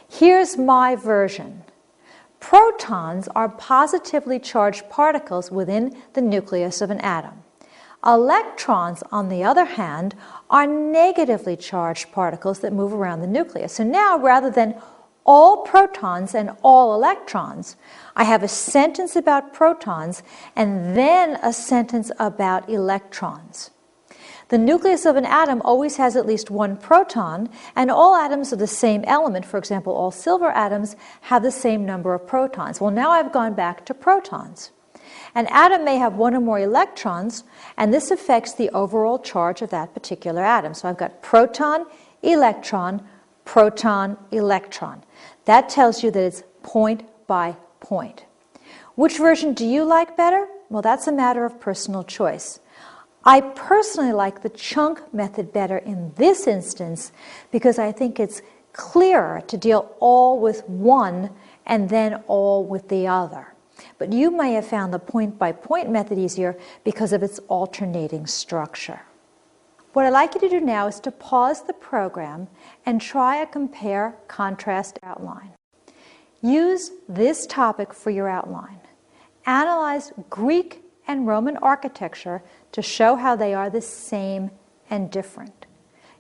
Here's my version. Protons are positively charged particles within the nucleus of an atom. Electrons, on the other hand, are negatively charged particles that move around the nucleus. So now, rather than all protons and all electrons, I have a sentence about protons and then a sentence about electrons. The nucleus of an atom always has at least one proton, and all atoms of the same element, for example, all silver atoms, have the same number of protons. Well, now I've gone back to protons. An atom may have one or more electrons, and this affects the overall charge of that particular atom. So I've got proton, electron, proton, electron. That tells you that it's point by point. Which version do you like better? Well, that's a matter of personal choice. I personally like the chunk method better in this instance because I think it's clearer to deal all with one and then all with the other. But you may have found the point-by-point method easier because of its alternating structure. What I'd like you to do now is to pause the program and try a compare-contrast outline. Use this topic for your outline. Analyze Greek and Roman architecture to show how they are the same and different.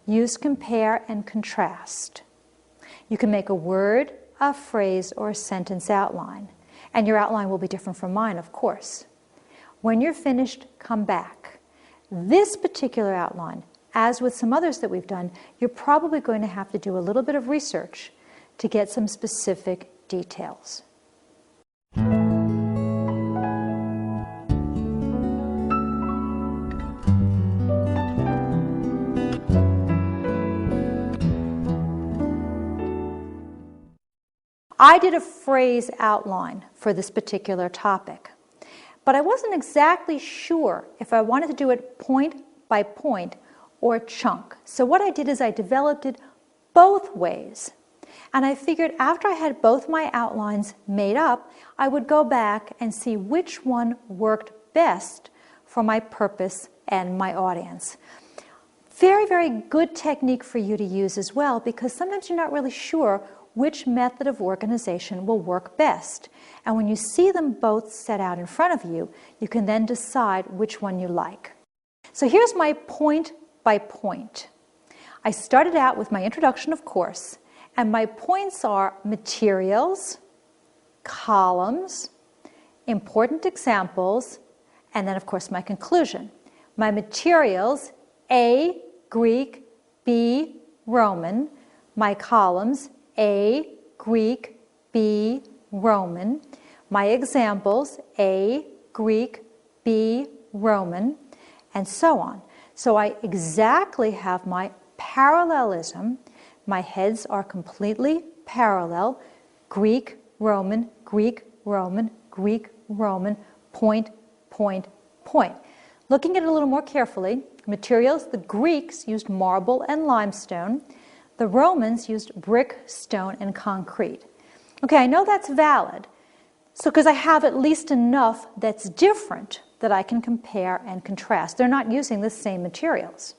Use compare and contrast. You can make a word, a phrase, or a sentence outline. And your outline will be different from mine, of course. When you're finished, come back. This particular outline, as with some others that we've done, you're probably going to have to do a little bit of research to get some specific details. I did a phrase outline for this particular topic, but I wasn't exactly sure if I wanted to do it point by point or chunk. So what I did is I developed it both ways. And I figured after I had both my outlines made up, I would go back and see which one worked best for my purpose and my audience. Very, very good technique for you to use as well, because sometimes you're not really sure which method of organization will work best. And when you see them both set out in front of you, you can then decide which one you like. So here's my point by point. I started out with my introduction, of course, and my points are materials, columns, important examples, and then, of course, my conclusion. My materials, A, Greek, B, Roman. My columns, A, Greek, B, Roman. My examples, A, Greek, B, Roman, and so on. So I exactly have my parallelism. My heads are completely parallel. Greek, Roman, Greek, Roman, Greek, Roman, point, point, point. Looking at it a little more carefully, materials, the Greeks used marble and limestone. The Romans used brick, stone, and concrete. Okay, I know that's valid, so because I have at least enough that's different that I can compare and contrast. They're not using the same materials.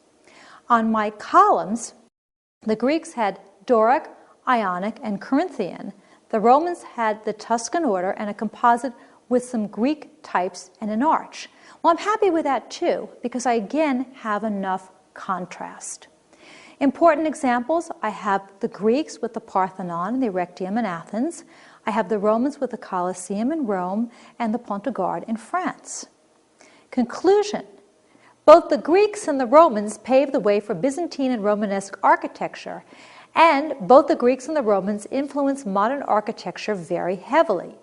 On my columns, the Greeks had Doric, Ionic, and Corinthian. The Romans had the Tuscan order and a composite with some Greek types and an arch. Well, I'm happy with that too, because I again have enough contrast. Important examples, I have the Greeks with the Parthenon and the Erechtheum in Athens. I have the Romans with the Colosseum in Rome and the Pont de Garde in France. Conclusion, both the Greeks and the Romans paved the way for Byzantine and Romanesque architecture, and both the Greeks and the Romans influenced modern architecture very heavily.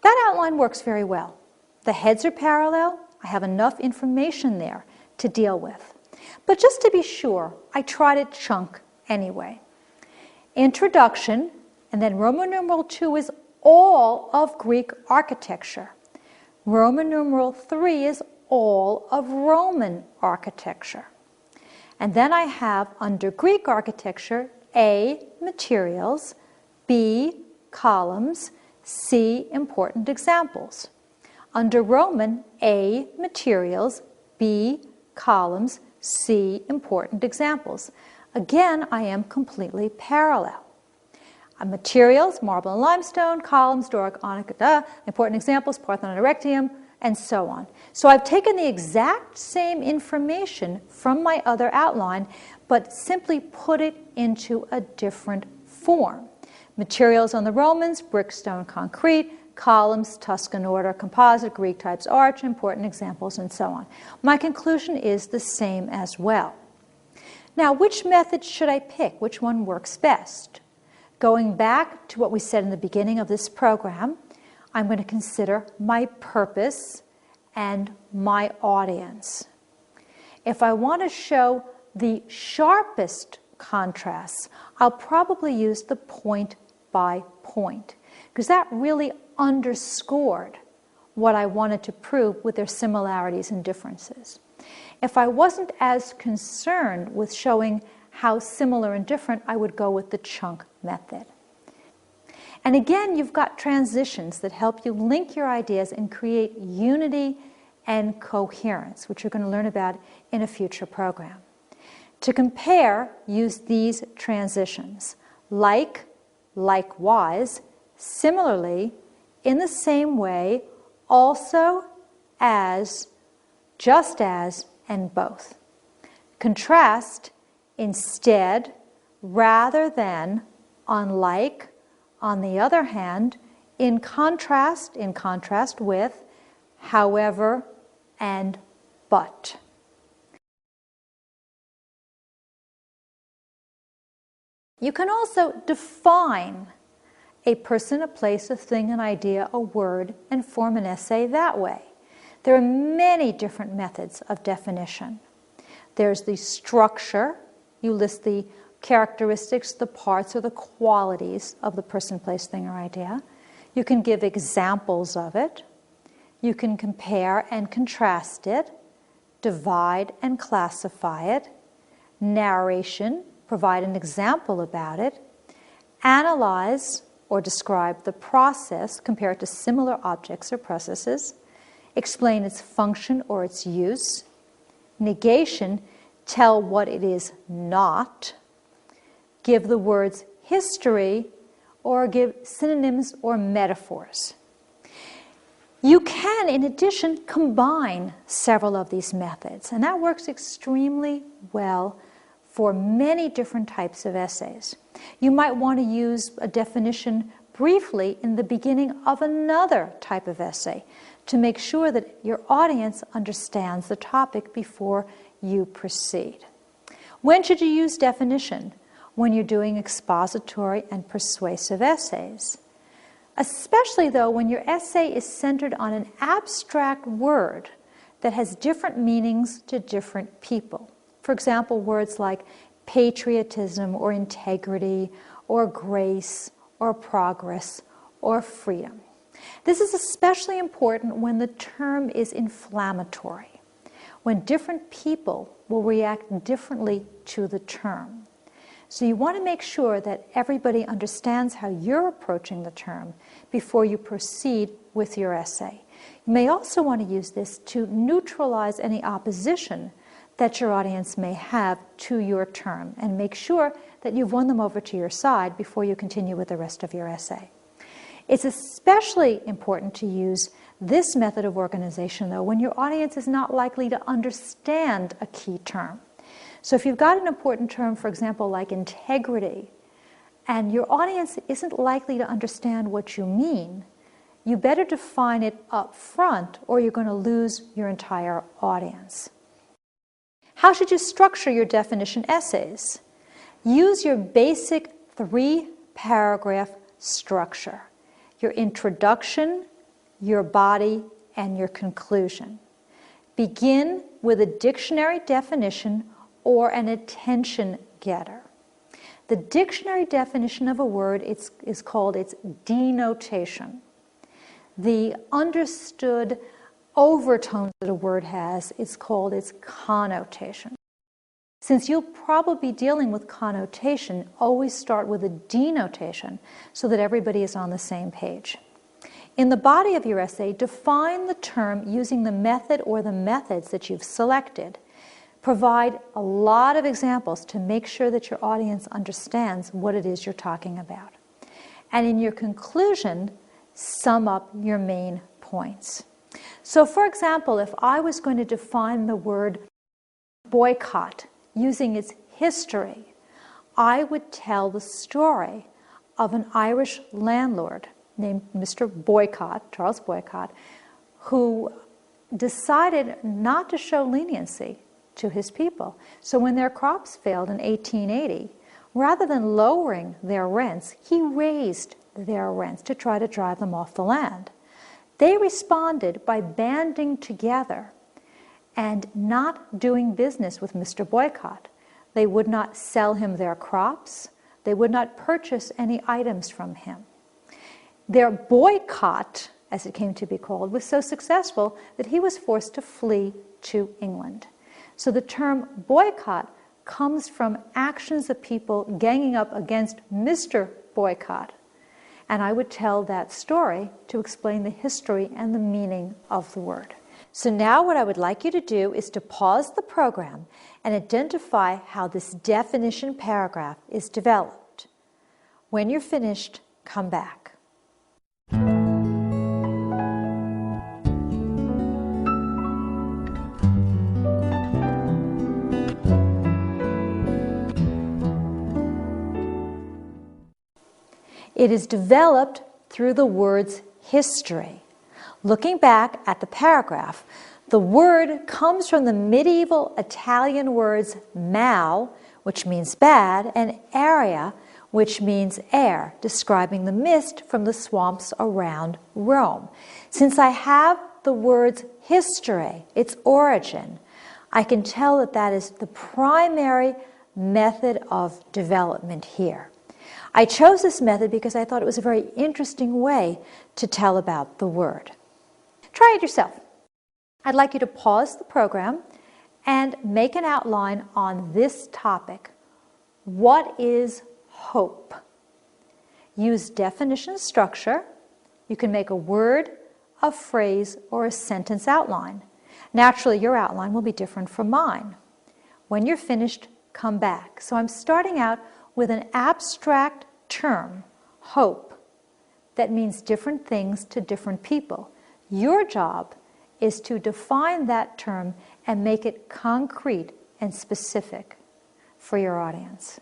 That outline works very well. The heads are parallel. I have enough information there to deal with. But just to be sure, I tried to chunk anyway. Introduction, and then Roman numeral 2 is all of Greek architecture. Roman numeral 3 is all of Roman architecture. And then I have under Greek architecture, A, materials, B, columns, C, important examples. Under Roman, A, materials, B, columns, C, important examples. Again, I am completely parallel. Materials, marble and limestone, columns, Doric, onyx, important examples, Parthenon and Erectium, and so on. So I've taken the exact same information from my other outline, but simply put it into a different form. Materials on the Romans, brick, stone, concrete, columns, Tuscan order, composite, Greek types, arch, important examples, and so on. My conclusion is the same as well. Now, which method should I pick? Which one works best? Going back to what we said in the beginning of this program, I'm going to consider my purpose and my audience. If I want to show the sharpest contrasts, I'll probably use the point by point, because that really underscored what I wanted to prove with their similarities and differences. If I wasn't as concerned with showing how similar and different, I would go with the chunk method. And again, you've got transitions that help you link your ideas and create unity and coherence, which you're going to learn about in a future program. To compare, use these transitions: like, likewise, similarly, in the same way, also, as, just as, and both. Contrast: instead, rather than, unlike, on the other hand, in contrast with, however, and but. You can also define a person, a place, a thing, an idea, a word, and form an essay that way. There are many different methods of definition. There's the structure. You list the characteristics, the parts, or the qualities of the person, place, thing, or idea. You can give examples of it. You can compare and contrast it, divide and classify it. Narration, provide an example about it. Analyze or describe the process, compare it to similar objects or processes. Explain its function or its use. Negation, tell what it is not. Give the words history, or give synonyms or metaphors. You can, in addition, combine several of these methods, and that works extremely well for many different types of essays. You might want to use a definition briefly in the beginning of another type of essay to make sure that your audience understands the topic before you proceed. When should you use definition? When you're doing expository and persuasive essays. Especially, though, when your essay is centered on an abstract word that has different meanings to different people. For example, words like patriotism or integrity or grace or progress or freedom. This is especially important when the term is inflammatory, when different people will react differently to the term. So you want to make sure that everybody understands how you're approaching the term before you proceed with your essay. You may also want to use this to neutralize any opposition that your audience may have to your term, and make sure that you've won them over to your side before you continue with the rest of your essay. It's especially important to use this method of organization, though, when your audience is not likely to understand a key term. So if you've got an important term, for example, like integrity, and your audience isn't likely to understand what you mean, you better define it up front, or you're going to lose your entire audience. How should you structure your definition essays? Use your basic 3-paragraph structure: your introduction, your body, and your conclusion. Begin with a dictionary definition or an attention getter. The dictionary definition of a word is called its denotation. The understood overtones that a word has is called its connotation. Since you'll probably be dealing with connotation, always start with a denotation so that everybody is on the same page. In the body of your essay, define the term using the method or the methods that you've selected. Provide a lot of examples to make sure that your audience understands what it is you're talking about. And in your conclusion, sum up your main points. So for example, if I was going to define the word boycott using its history, I would tell the story of an Irish landlord named Mr. Boycott, Charles Boycott, who decided not to show leniency to his people. So when their crops failed in 1880, rather than lowering their rents, he raised their rents to try to drive them off the land. They responded by banding together and not doing business with Mr. Boycott. They would not sell him their crops. They would not purchase any items from him. Their boycott, as it came to be called, was so successful that he was forced to flee to England. So the term boycott comes from actions of people ganging up against Mr. Boycott. And I would tell that story to explain the history and the meaning of the word. So now what I would like you to do is to pause the program and identify how this definition paragraph is developed. When you're finished, come back. It is developed through the word's history. Looking back at the paragraph, the word comes from the medieval Italian words mal, which means bad, and area, which means air, describing the mist from the swamps around Rome. Since I have the word's history, its origin, I can tell that that is the primary method of development here. I chose this method because I thought it was a very interesting way to tell about the word. Try it yourself. I'd like you to pause the program and make an outline on this topic. What is hope? Use definition structure. You can make a word, a phrase, or a sentence outline. Naturally, your outline will be different from mine. When you're finished, come back. So I'm starting out with an abstract term, hope, that means different things to different people. Your job is to define that term and make it concrete and specific for your audience.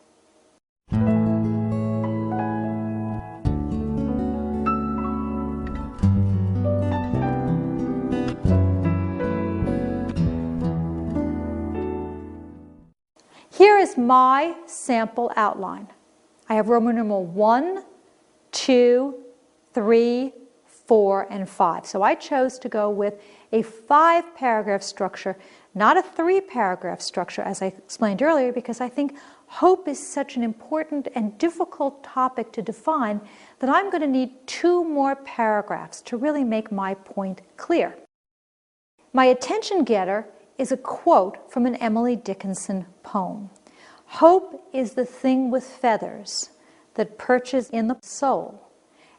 Here is my sample outline. I have Roman numeral 1, 2, 3, 4, and 5. So I chose to go with a 5-paragraph structure, not a 3-paragraph structure, as I explained earlier, because I think hope is such an important and difficult topic to define that I'm going to need 2 more paragraphs to really make my point clear. My attention getter is a quote from an Emily Dickinson poem. Hope is the thing with feathers that perches in the soul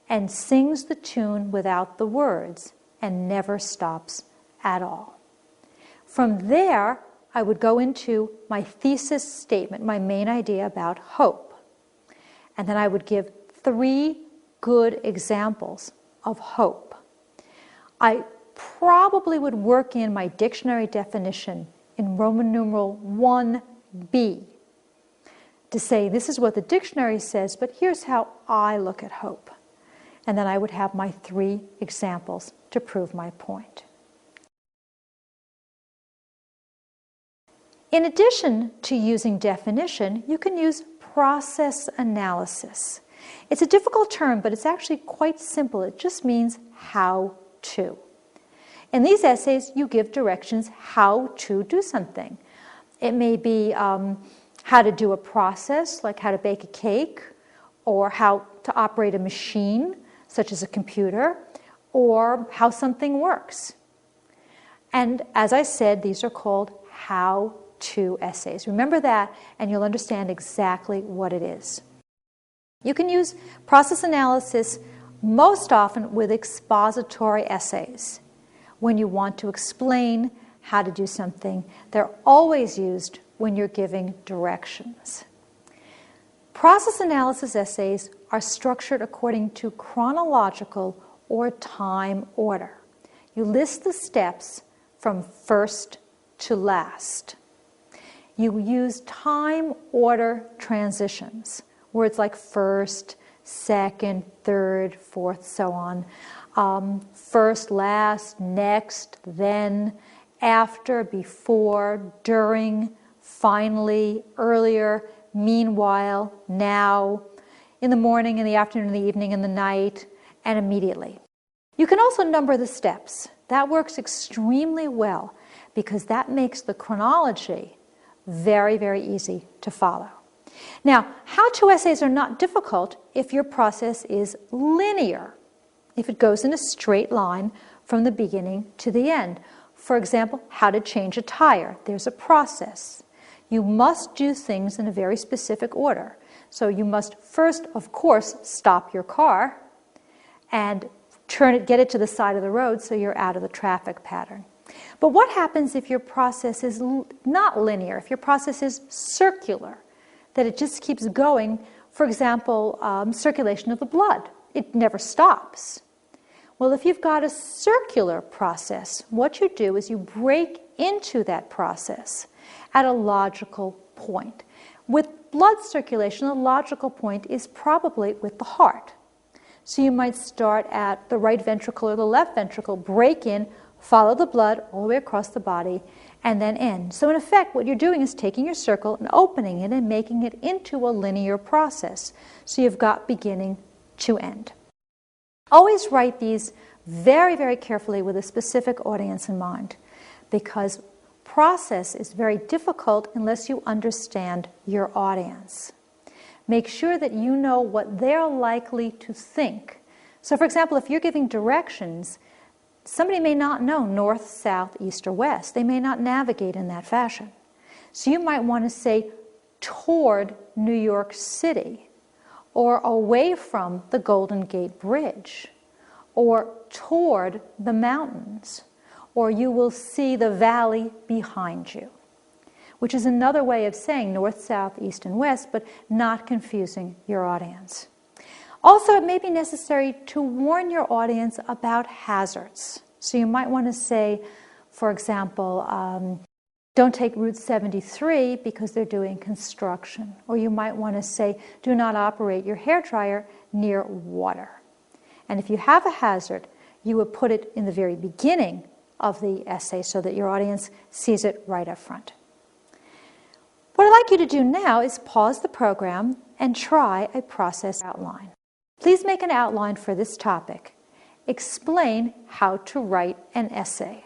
and sings the tune without the words and never stops at all. From there, I would go into my thesis statement, my main idea about hope. And then I would give 3 good examples of hope. I probably would work in my dictionary definition in Roman numeral 1b to say this is what the dictionary says, but here's how I look at hope. And then I would have my 3 examples to prove my point. In addition to using definition, you can use process analysis. It's a difficult term, but it's actually quite simple. It just means how to. In these essays, you give directions how to do something. It may be how to do a process, like how to bake a cake, or how to operate a machine, such as a computer, or how something works. And as I said, these are called how-to essays. Remember that, and you'll understand exactly what it is. You can use process analysis most often with expository essays. When you want to explain how to do something, they're always used when you're giving directions. Process analysis essays are structured according to chronological or time order. You list the steps from first to last. You use time order transitions, words like first, second, third, fourth, so on. First, last, next, then, after, before, during, finally, earlier, meanwhile, now, in the morning, in the afternoon, in the evening, in the night, and immediately. You can also number the steps. That works extremely well because that makes the chronology very, very easy to follow. Now, how-to essays are not difficult if your process is linear, if it goes in a straight line from the beginning to the end. For example, how to change a tire. There's a process. You must do things in a very specific order. So you must first, of course, stop your car and get it to the side of the road so you're out of the traffic pattern. But what happens if your process is not linear, if your process is circular, that it just keeps going? For example, circulation of the blood. It never stops. Well, if you've got a circular process, what you do is you break into that process at a logical point. With blood circulation, the logical point is probably with the heart. So you might start at the right ventricle or the left ventricle, break in, follow the blood all the way across the body, and then end. So in effect, what you're doing is taking your circle and opening it and making it into a linear process. So you've got beginning to end. Always write these very, very carefully with a specific audience in mind, because process is very difficult unless you understand your audience. Make sure that you know what they're likely to think. So for example, if you're giving directions, somebody may not know north, south, east, or west. They may not navigate in that fashion. So you might want to say toward New York City, or away from the Golden Gate Bridge, or toward the mountains, or you will see the valley behind you, which is another way of saying north, south, east, and west, but not confusing your audience. Also, it may be necessary to warn your audience about hazards. So you might want to say, for example, don't take Route 73 because they're doing construction. Or you might want to say, do not operate your hairdryer near water. And if you have a hazard, you would put it in the very beginning of the essay so that your audience sees it right up front. What I'd like you to do now is pause the program and try a process outline. Please make an outline for this topic. Explain how to write an essay.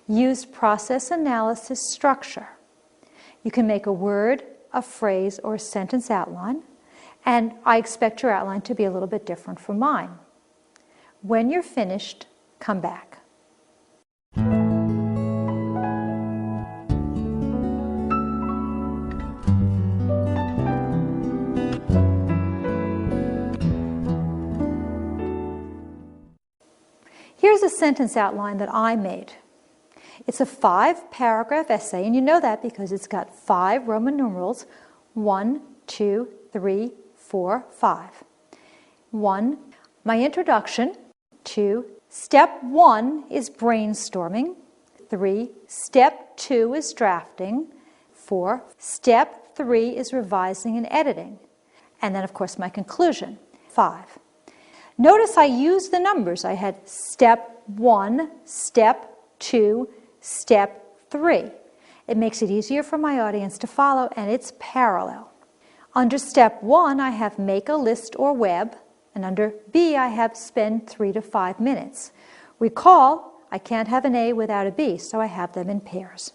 Use process analysis structure. You can make a word, a phrase, or a sentence outline, and I expect your outline to be a little bit different from mine. When you're finished, come back. Here's a sentence outline that I made. It's a 5-paragraph essay, and you know that because it's got 5 Roman numerals, 1, 2, 3, 4, 5. 1, my introduction. 2, step 1 is brainstorming. 3, step 2 is drafting. 4, step 3 is revising and editing. And then, of course, my conclusion, 5. Notice I used the numbers. I had step 1, step 2, step 3. It makes it easier for my audience to follow, and it's parallel. Under step 1, I have make a list or web, and under B, I have spend 3 to 5 minutes. Recall, I can't have an A without a B, so I have them in pairs.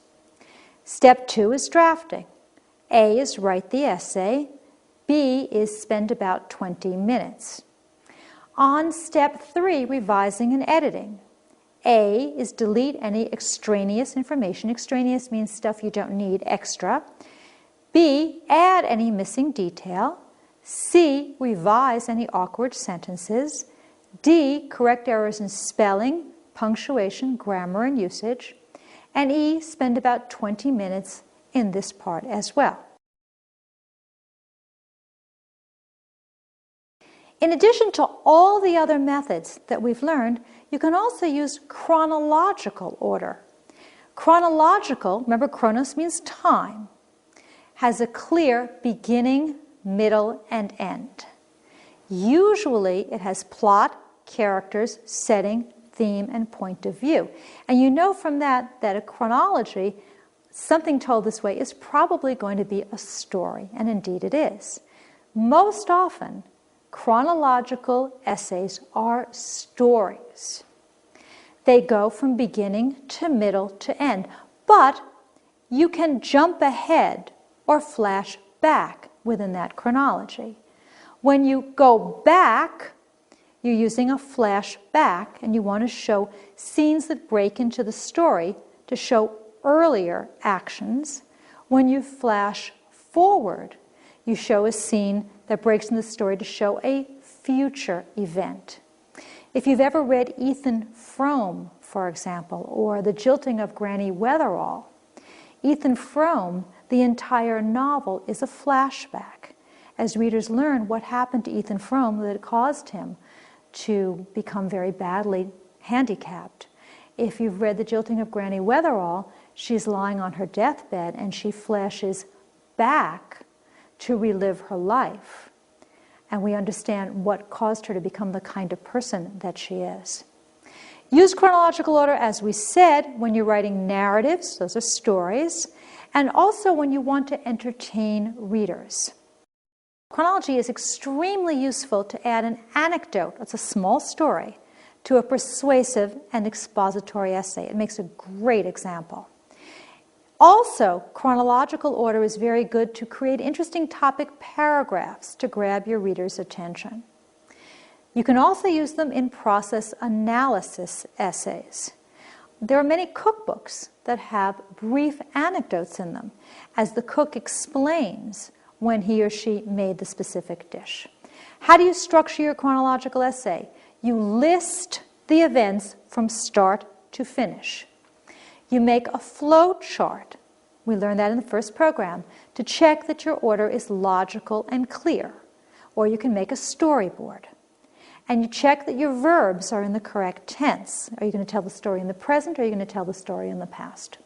Step 2 is drafting. A is write the essay. B is spend about 20 minutes. On step 3, revising and editing. A is delete any extraneous information. Extraneous means stuff you don't need extra. B, add any missing detail. C, revise any awkward sentences. D, correct errors in spelling, punctuation, grammar, and usage. And E, spend about 20 minutes in this part as well. In addition to all the other methods that we've learned, you can also use chronological order. Chronological, remember chronos means time, has a clear beginning, middle, and end. Usually it has plot, characters, setting, theme, and point of view. And you know from that a chronology, something told this way, is probably going to be a story, and indeed it is. Most often, chronological essays are stories. They go from beginning to middle to end, but you can jump ahead or flash back within that chronology. When you go back, you're using a flashback, and you want to show scenes that break into the story to show earlier actions. When you flash forward, you show a scene that breaks in the story to show a future event. If you've ever read Ethan Frome, for example, or The Jilting of Granny Weatherall, Ethan Frome, the entire novel is a flashback, as readers learn what happened to Ethan Frome that caused him to become very badly handicapped. If you've read The Jilting of Granny Weatherall, she's lying on her deathbed and she flashes back to relive her life. And we understand what caused her to become the kind of person that she is. Use chronological order, as we said, when you're writing narratives, those are stories, and also when you want to entertain readers. Chronology is extremely useful to add an anecdote, that's a small story, to a persuasive and expository essay. It makes a great example. Also, chronological order is very good to create interesting topic paragraphs to grab your reader's attention. You can also use them in process analysis essays. There are many cookbooks that have brief anecdotes in them, as the cook explains when he or she made the specific dish. How do you structure your chronological essay? You list the events from start to finish. You make a flow chart. We learned that in the first program, to check that your order is logical and clear. Or you can make a storyboard. And you check that your verbs are in the correct tense. Are you going to tell the story in the present, or are you going to tell the story in the past?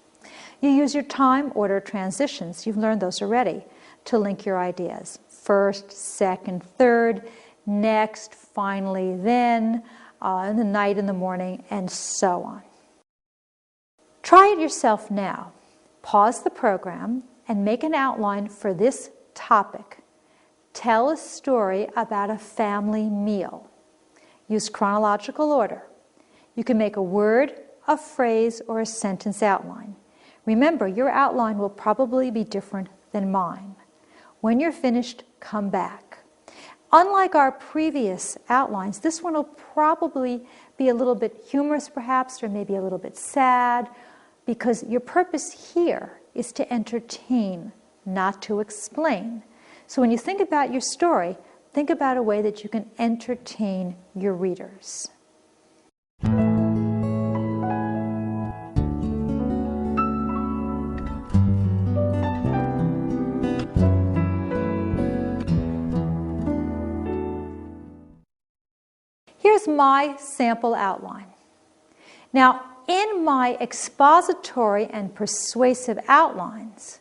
You use your time order transitions. You've learned those already, to link your ideas. First, second, third, next, finally, then, in the night, in the morning, and so on. Try it yourself now. Pause the program and make an outline for this topic. Tell a story about a family meal. Use chronological order. You can make a word, a phrase, or a sentence outline. Remember, your outline will probably be different than mine. When you're finished, come back. Unlike our previous outlines, this one will probably be a little bit humorous perhaps, or maybe a little bit sad, because your purpose here is to entertain, not to explain. So when you think about your story, think about a way that you can entertain your readers. Here's my sample outline. Now, in my expository and persuasive outlines,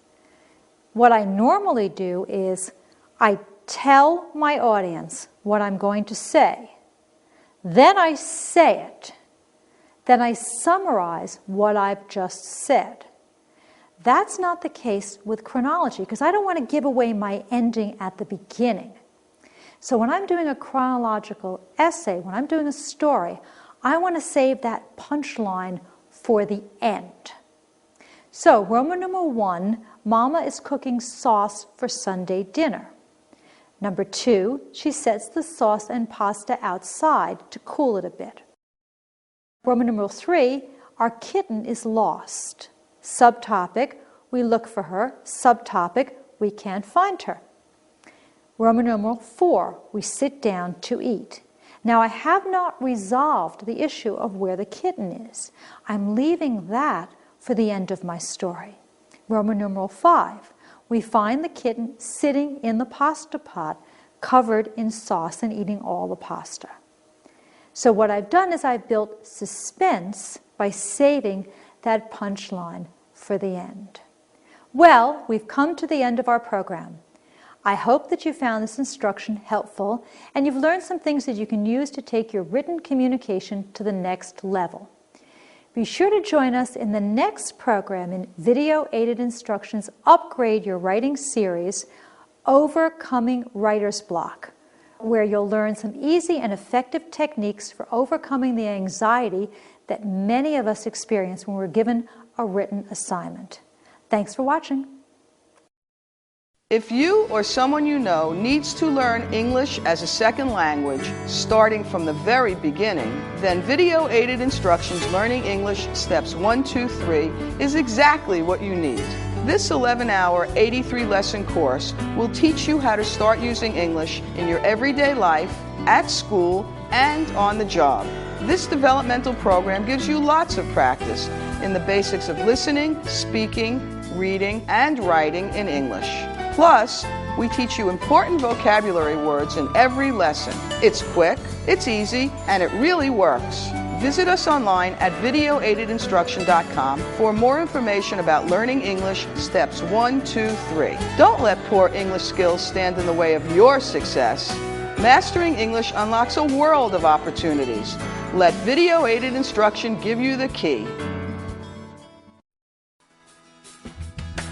what I normally do is I tell my audience what I'm going to say. Then I say it. Then I summarize what I've just said. That's not the case with chronology, because I don't want to give away my ending at the beginning. So when I'm doing a chronological essay, when I'm doing a story, I want to save that punchline for the end. So, Roman numeral 1, Mama is cooking sauce for Sunday dinner. Number 2, she sets the sauce and pasta outside to cool it a bit. Roman numeral 3, our kitten is lost. Subtopic, we look for her. Subtopic, we can't find her. Roman numeral 4, we sit down to eat. Now, I have not resolved the issue of where the kitten is. I'm leaving that for the end of my story. Roman numeral 5, we find the kitten sitting in the pasta pot, covered in sauce and eating all the pasta. So what I've done is I've built suspense by saving that punchline for the end. Well, we've come to the end of our program. I hope that you found this instruction helpful and you've learned some things that you can use to take your written communication to the next level. Be sure to join us in the next program in Video Aided Instructions Upgrade Your Writing series, Overcoming Writer's Block, where you'll learn some easy and effective techniques for overcoming the anxiety that many of us experience when we're given a written assignment. Thanks for watching. If you or someone you know needs to learn English as a second language, starting from the very beginning, then Video Aided Instructions Learning English Steps 1, 2, 3 is exactly what you need. This 11-hour, 83-lesson course will teach you how to start using English in your everyday life, at school, and on the job. This developmental program gives you lots of practice in the basics of listening, speaking, reading, and writing in English. Plus, we teach you important vocabulary words in every lesson. It's quick, it's easy, and it really works. Visit us online at videoaidedinstruction.com for more information about learning English steps 1, 2, 3. Don't let poor English skills stand in the way of your success. Mastering English unlocks a world of opportunities. Let Video Aided Instruction give you the key.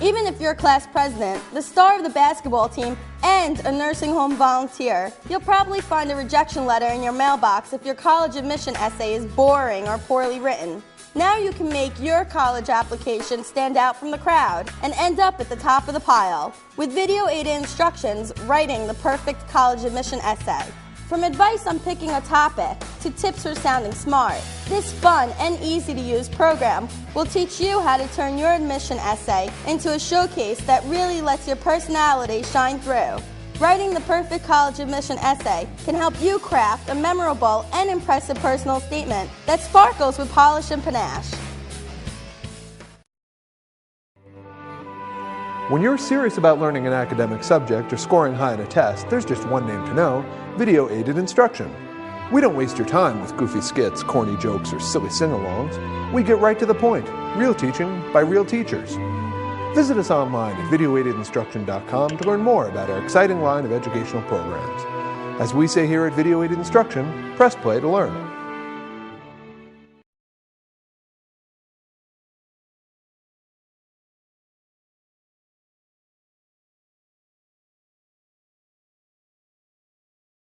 Even if you're class president, the star of the basketball team, and a nursing home volunteer, you'll probably find a rejection letter in your mailbox if your college admission essay is boring or poorly written. Now you can make your college application stand out from the crowd and end up at the top of the pile with video-aided instructions writing the perfect college admission essay. From advice on picking a topic to tips for sounding smart, this fun and easy-to-use program will teach you how to turn your admission essay into a showcase that really lets your personality shine through. Writing the perfect college admission essay can help you craft a memorable and impressive personal statement that sparkles with polish and panache. When you're serious about learning an academic subject or scoring high on a test, there's just one name to know: Video Aided Instruction. We don't waste your time with goofy skits, corny jokes, or silly sing-alongs. We get right to the point. Real teaching by real teachers. Visit us online at videoaidedinstruction.com to learn more about our exciting line of educational programs. As we say here at Video Aided Instruction, press play to learn.